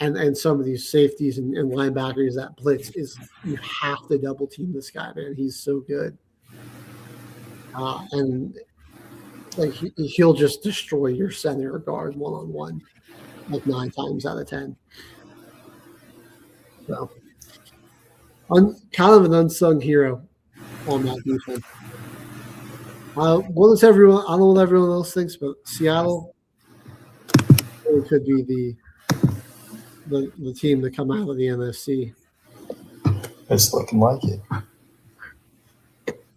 and some of these safeties and linebackers that blitz is you have to double team this guy, man. He's so good, and like he'll just destroy your center or guard 1-on-1 like 9 times out of 10. So, kind of an unsung hero on that defense. What does everyone? I don't know what everyone else thinks, but Seattle really could be the team to come out of the NFC. It's looking like it. All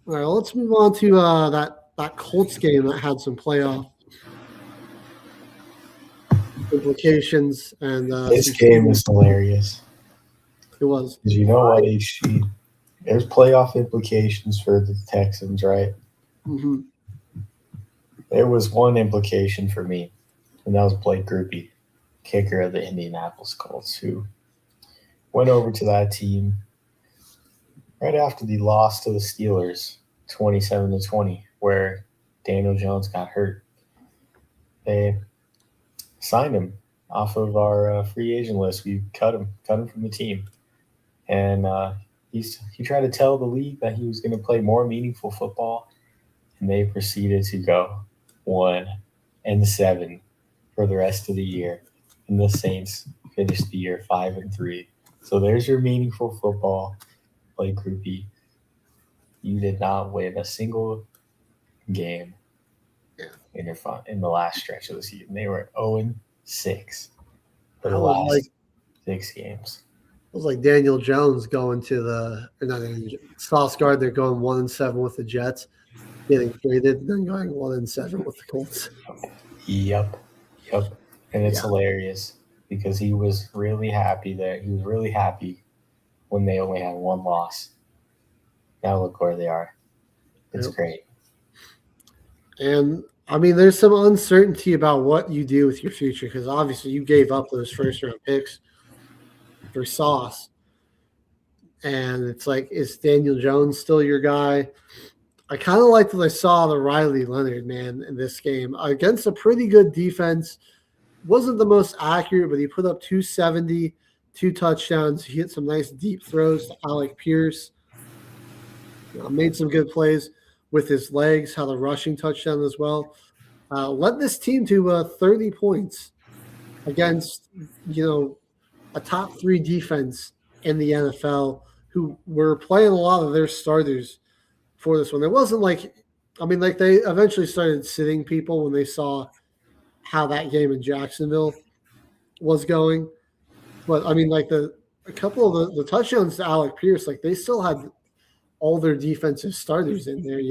right, let's move on to that Colts game that had some playoff implications. And this game is hilarious. It was. Because you know what, HG? There's playoff implications for the Texans, right? Mm-hmm. There was one implication for me, and that was Blake Grupe, kicker of the Indianapolis Colts, who went over to that team right after the loss to the Steelers, 27-20, where Daniel Jones got hurt. They signed him off of our free agent list. We cut him from the team, and he tried to tell the league that he was going to play more meaningful football. And they proceeded to go 1-7 for the rest of the year. And the Saints finished the year 5-3. So there's your meaningful football, Blake Grupe. You did not win a single game in the last stretch of the season. They were 0-6 for the last 6 games. It was like Daniel Jones going to Sauce Gardner going 1-7 with the Jets. Getting traded and then going 1-7 with the Colts. Yep. And it's hilarious because he was really happy there. He was really happy when they only had 1 loss. Now look where they are. It's great. And I mean, there's some uncertainty about what you do with your future because obviously you gave up those first-round picks for Sauce. And it's like, is Daniel Jones still your guy? I kind of liked what I saw the Riley Leonard, man, in this game. Against a pretty good defense. Wasn't the most accurate, but he put up 270, 2 touchdowns. He hit some nice deep throws to Alec Pierce. Made some good plays with his legs, had a rushing touchdown as well. Led this team to 30 points against, a top 3 defense in the NFL who were playing a lot of their starters for this one. It wasn't they eventually started sitting people when they saw how that game in Jacksonville was going. But I mean, a couple of the touchdowns to Alec Pierce, they still had all their defensive starters in there,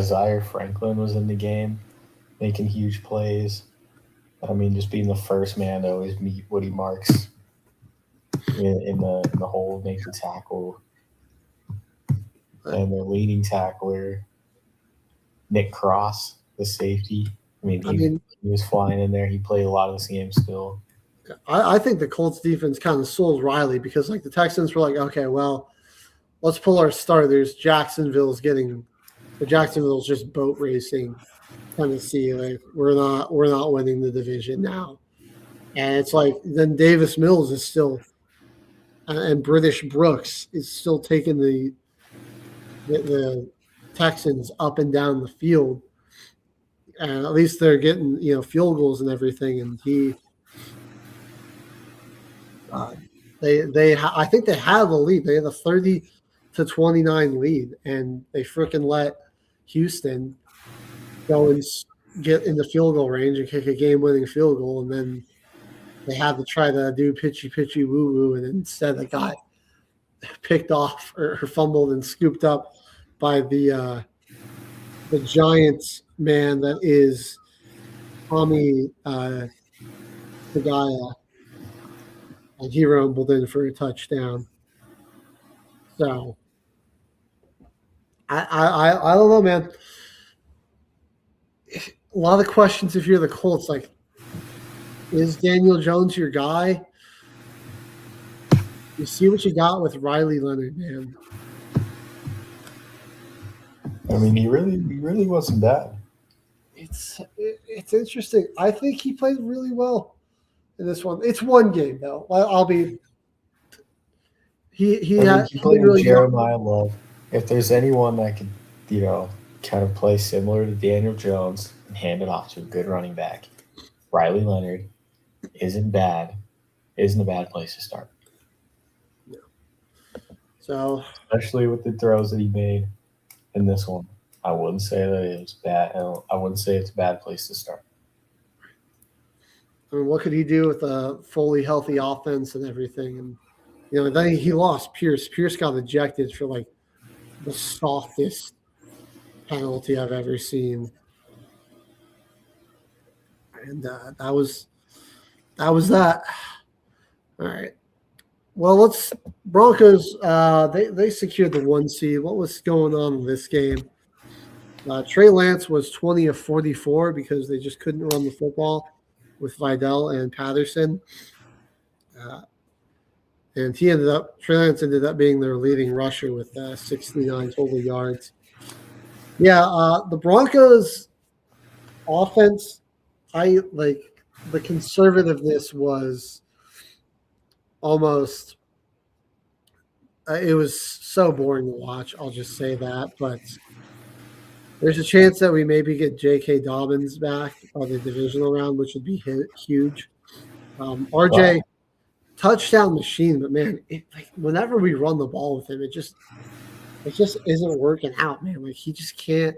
Zaire Franklin was in the game, making huge plays. I mean, just being the first man to always meet Woody Marks in the hole, make the tackle. And their leading tackler, Nick Cross, the safety. He was flying in there. He played a lot of this game still. I think the Colts defense kind of sold Riley because the Texans were like, okay, well, let's pull our starters. Jacksonville's just boat racing Tennessee. We're not winning the division now. And it's then Davis Mills is still and British Brooks is still taking the Texans up and down the field, and at least they're getting field goals and everything. And I think they had the lead. They had a 30-29 lead, and they freaking let Houston go and get in the field goal range and kick a game-winning field goal, and then they had to try to do pitchy woo woo, and instead they got picked off or fumbled and scooped up by the Giants man that is Tommy Pagaya, and he rumbled in for a touchdown. So I don't know, man. A lot of questions if you're the Colts. Like, is Daniel Jones your guy? You see what you got with Riley Leonard, man. I mean, he really wasn't bad. It's interesting. I think he played really well in this one. It's one game though. I'll be. He played really Jeremiah Love. If there's anyone that could, kind of play similar to Daniel Jones and hand it off to a good running back, Riley Leonard isn't a bad place to start. Yeah. So, especially with the throws that he made in this one, I wouldn't say that it was bad. I wouldn't say it's a bad place to start. I mean, what could he do with a fully healthy offense and everything? And then he lost Pierce. Pierce got ejected for like the softest penalty I've ever seen, and that was that. All right. Well, Broncos. They secured the 1 seed. What was going on in this game? Trey Lance was 20 of 44 because they just couldn't run the football with Vidal and Patterson. And Trey Lance ended up being their leading rusher with 69 total yards. Yeah, the Broncos offense, I like the conservativeness was almost it was so boring to watch. I'll just say that, but there's a chance that we maybe get J.K. Dobbins back by the divisional round, which would be huge. RJ, touchdown machine, but man, whenever we run the ball with him, it just isn't working out, man. Like he just can't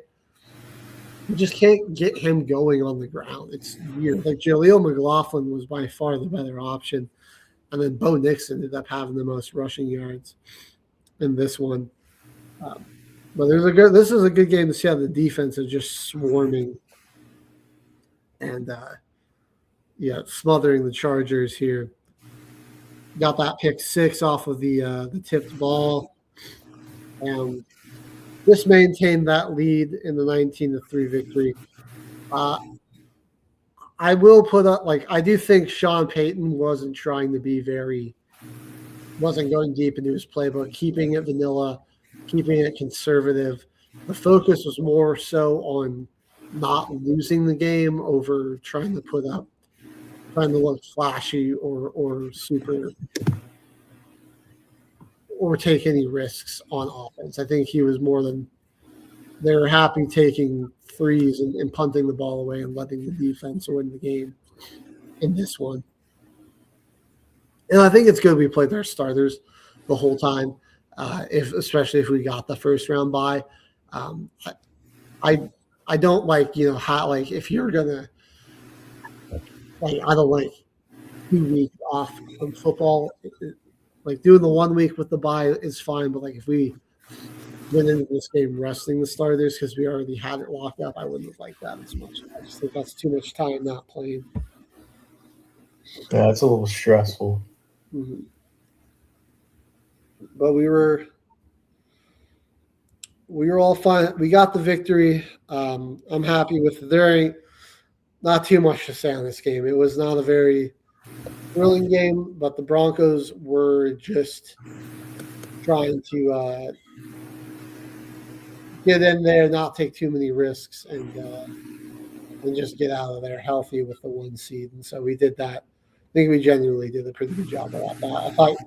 get him going on the ground. It's weird. Like Jaleel McLaughlin was by far the better option, and then Bo Nix ended up having the most rushing yards in this one. But this is a good game to see how the defense is just swarming and smothering the Chargers here. Got that pick 6 off of the tipped ball. And just maintained that lead in the 19-3 victory. I will put up, I do think Sean Payton wasn't trying to be wasn't going deep into his playbook, keeping it vanilla, keeping it conservative. The focus was more so on not losing the game over trying to look flashy or super or take any risks on offense. I think he was more than they were happy taking threes and punting the ball away and letting the defense win the game in this one. And I think it's good we played our starters the whole time, especially if we got the first round bye. I don't like, if you're gonna I don't like 2 weeks off from football. Doing the 1 week with the bye is fine, but if we went into this game resting the starters because we already had it locked up, I wouldn't have liked that as much. I just think that's too much time not playing. Yeah, it's a little stressful. Mm-hmm. But we were all fine. We got the victory. I'm happy with it. There ain't not too much to say on this game. It was not a very thrilling game, but the Broncos were just trying to get in there, not take too many risks, and just get out of there healthy with the 1 seed. And so we did that. I think we genuinely did a pretty good job of that. I thought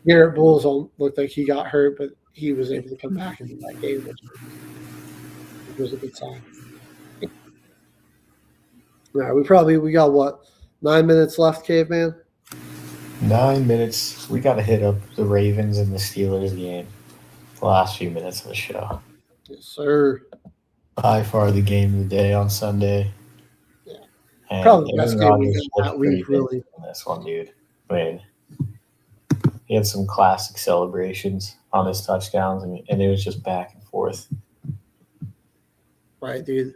Garrett Bowles looked like he got hurt, but he was able to come back into that game, which was a good sign. All right, we got 9 minutes left, Caveman? 9 minutes. We got to hit up the Ravens and the Steelers game. The last few minutes of the show. Yes, sir. By far the game of the day on Sunday. Yeah. And Probably the best Aaron game we Rodgers got that looked pretty week, good really. in this one, dude. I mean, he had some classic celebrations on his touchdowns, and it was just back and forth. Right, dude.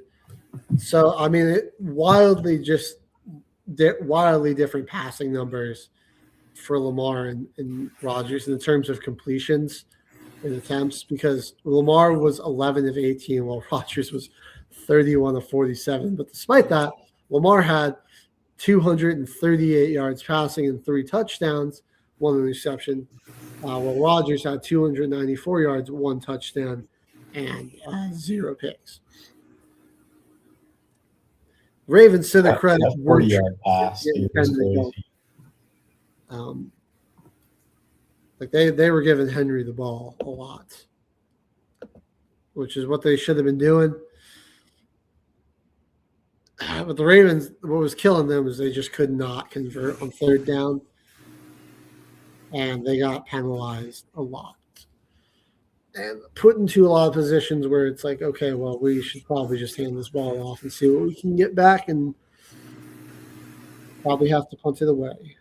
So, I mean, wildly different passing numbers for Lamar and Rodgers in terms of completions and attempts, because Lamar was 11 of 18 while Rodgers was 31 of 47. But despite that, Lamar had 238 yards passing and 3 touchdowns, 1 interception, while Rodgers had 294 yards, 1 touchdown, and 0 picks. Ravens, to the credit, that 40-yard pass, dude, was crazy. Like they were giving Henry the ball a lot, which is what they should have been doing. But the Ravens, what was killing them is they just could not convert on 3rd down, and they got penalized a lot and put into a lot of positions where it's like, okay, well, we should probably just hand this ball off and see what we can get back, and probably have to punt it away.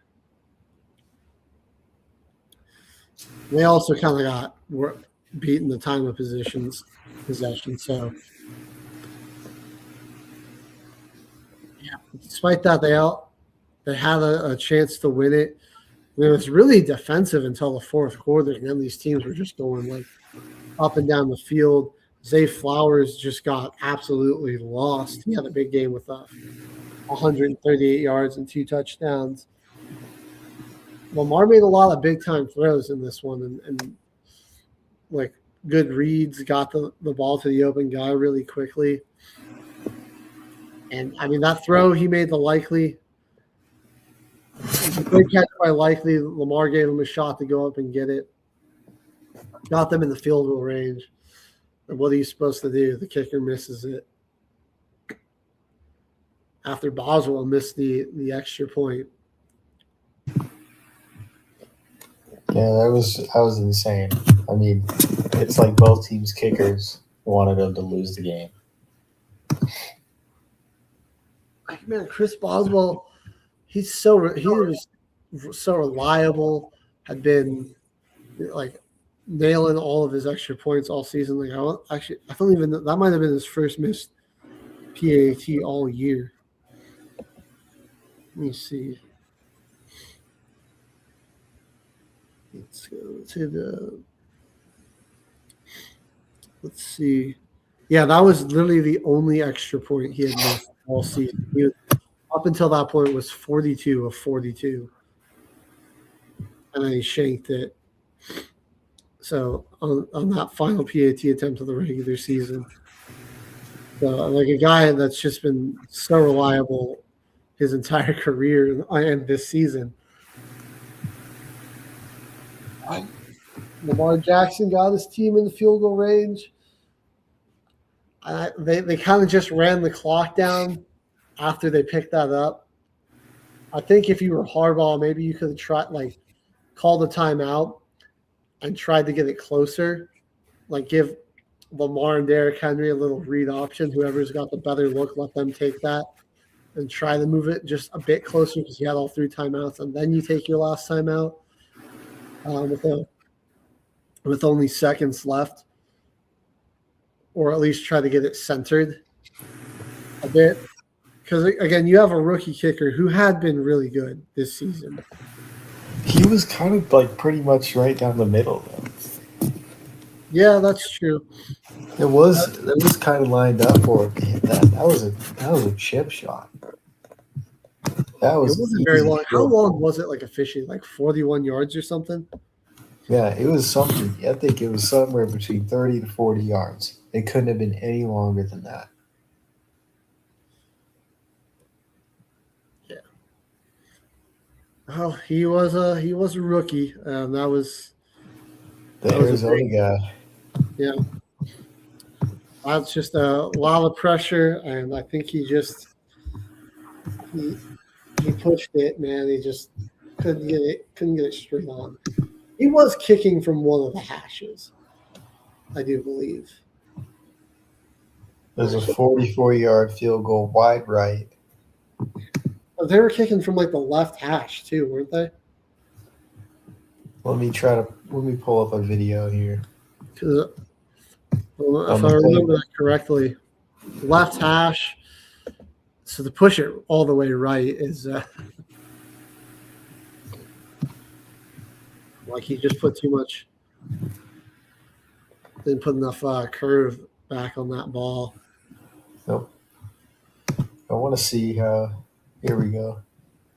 They also kind of were beaten the time of possession. So, yeah. Despite that, they had a chance to win it. It was really defensive until the 4th quarter, and then these teams were just going like up and down the field. Zay Flowers just got absolutely lost. He had a big game with 138 yards and 2 touchdowns. Lamar made a lot of big-time throws in this one, and like good reads, got the ball to the open guy really quickly. And, I mean, that throw he made the likely – great catch by Likely. Lamar gave him a shot to go up and get it. Got them in the field goal range. And what are you supposed to do? The kicker misses it. After Boswell missed the extra point. Yeah, that was insane. I mean, it's like both teams' kickers wanted them to lose the game. Man, Chris Boswell, he was so reliable. Had been like nailing all of his extra points all season. Like I don't even know, that might have been his first missed PAT all year. Let me see. Let's go to let's see. Yeah, that was literally the only extra point he had missed all season. Up until that point was 42 of 42. And then he shanked it. So on that final PAT attempt of the regular season. So like a guy that's just been so reliable his entire career and this season. Lamar Jackson got his team in the field goal range. They kind of just ran the clock down after they picked that up. I think if you were Harbaugh, maybe you could have tried called a timeout and tried to get it closer, like give Lamar and Derrick Henry a little read option. Whoever's got the better look, let them take that and try to move it just a bit closer because you had all 3 timeouts, and then you take your last timeout with only seconds left, or at least try to get it centered a bit. Because, again, you have a rookie kicker who had been really good this season. He was kind of like pretty much right down the middle, though. Yeah, that's true. It was kind of lined up for him. That was a chip shot. It wasn't very long. How long was it, like officially? Like 41 yards or something? Yeah, it was something. I think it was somewhere between 30 to 40 yards. It couldn't have been any longer than that. Yeah. Oh, he was a rookie. That was the Arizona guy. Yeah. That's just a lot of pressure, and I think he pushed it, man. couldn't get it straight on. He was kicking from one of the hashes, I do believe. There's a 44-yard field goal wide right. But they were kicking from like the left hash too, weren't they? Let me pull up a video here. If I remember that correctly, left hash. So to push it all the way right is like he just put too much. Didn't put enough curve back on that ball. Nope. I want to see how. Here we go.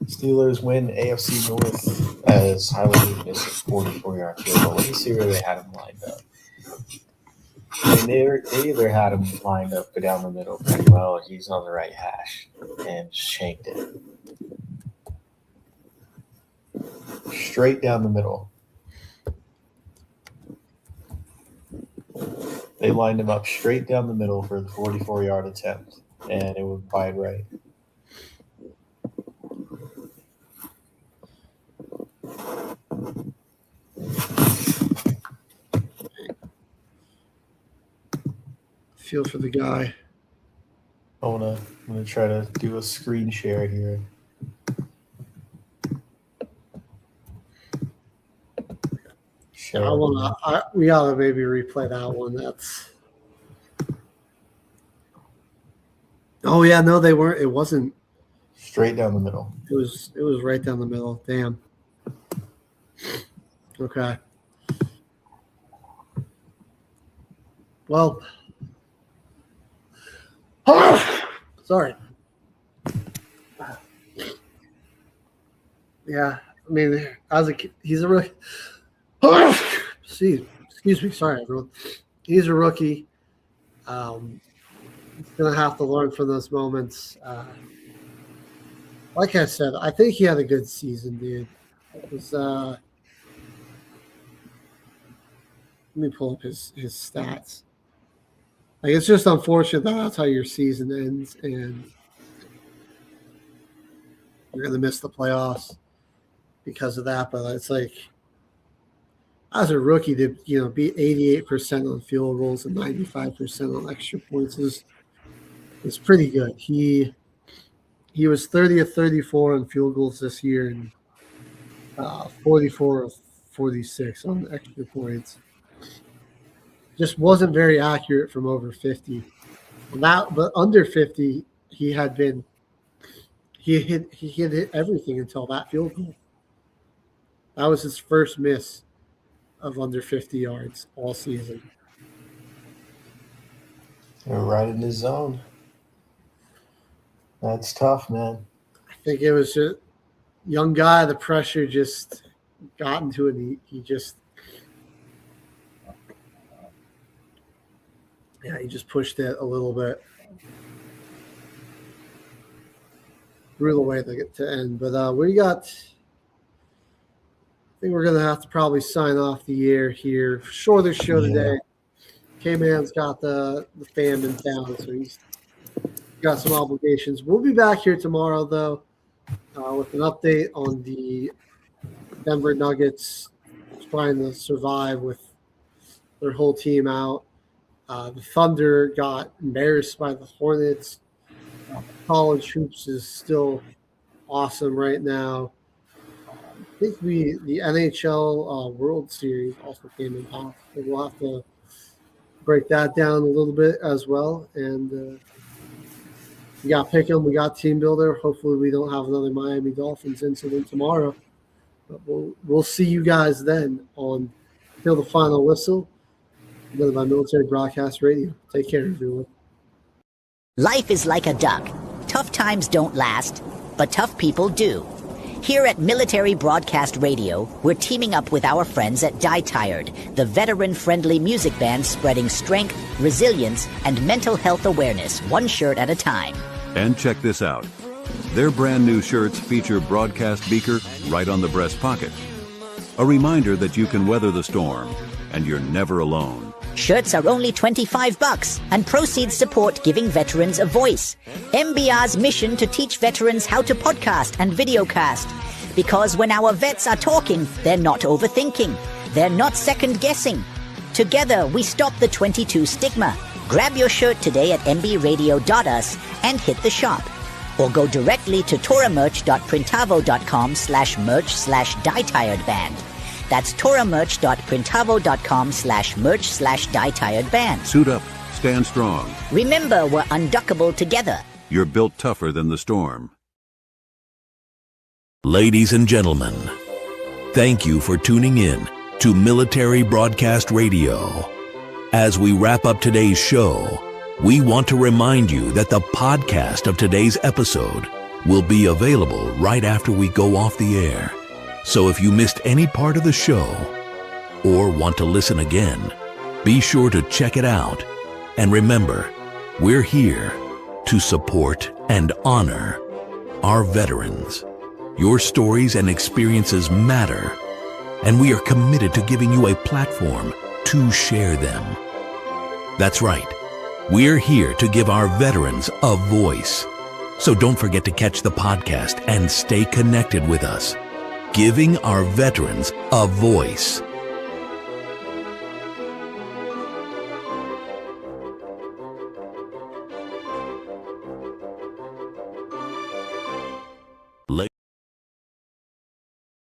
Steelers win AFC North as highly missed 44-yard field goal. Let me see where they had him lined up. They either had him lined up down the middle pretty well, or he's on the right hash and shanked it. Straight down the middle. They lined him up straight down the middle for the 44-yard attempt, and it was wide right. Feel for the guy. I'm gonna try to do a screen share here. We ought to maybe replay that one. Oh yeah, no, they weren't. It wasn't straight down the middle. It was right down the middle. Damn. Okay. Well. Sorry. Yeah, I mean, as a kid, he's a rookie. Excuse me. Sorry, everyone. He's a rookie. He's gonna have to learn from those moments. Like I said, I think he had a good season, dude. It was. Let me pull up his stats. Like, it's just unfortunate that that's how your season ends, and you're gonna miss the playoffs because of that. But it's like, as a rookie, to be 88% on field goals and 95% on extra points is pretty good. He was 30 of 34 on field goals this year, and 44 of 46 on extra points. Just wasn't very accurate from over 50. But under 50, he hit everything until that field goal. That was his first miss of under 50 yards all season. They're right in his zone. That's tough, man. I think it was a young guy. The pressure just got into it. He just pushed it a little bit. Threw the way to end. But we got, I think we're going to have to probably sign off the year here. Shorter show today. Caveman's got the fam in town, so he's got some obligations. We'll be back here tomorrow, though, with an update on the Denver Nuggets trying to survive with their whole team out. The Thunder got embarrassed by the Hornets. College hoops is still awesome right now. I think the NHL World Series also came in hot. So we'll have to break that down a little bit as well. And we got Pick'em, we got Team Builder. Hopefully we don't have another Miami Dolphins incident tomorrow. But we'll see you guys then on Till the Final Whistle, presented by Military Broadcast Radio. Take care, everyone. Life is like a duck. Tough times don't last, but tough people do. Here at Military Broadcast Radio, we're teaming up with our friends at Die Tired, the veteran-friendly music band spreading strength, resilience, and mental health awareness one shirt at a time. And check this out. Their brand new shirts feature broadcast beaker right on the breast pocket. A reminder that you can weather the storm, and you're never alone. Shirts are only $25, and proceeds support giving veterans a voice. MBR's mission to teach veterans how to podcast and videocast. Because when our vets are talking, they're not overthinking. They're not second-guessing. Together, we stop the 22 stigma. Grab your shirt today at mbradio.us and hit the shop. Or go directly to toramerch.printavo.com/merch/dietiredband. That's toramerch.printavo.com/merch/dietiredband. Suit up, stand strong. Remember, we're unduckable together. You're built tougher than the storm. Ladies and gentlemen, thank you for tuning in to Military Broadcast Radio. As we wrap up today's show, we want to remind you that the podcast of today's episode will be available right after we go off the air. So if you missed any part of the show or want to listen again, be sure to check it out. And remember, we're here to support and honor our veterans. Your stories and experiences matter, and we are committed to giving you a platform to share them. That's right. We're here to give our veterans a voice. So don't forget to catch the podcast and stay connected with us. Giving our veterans a voice.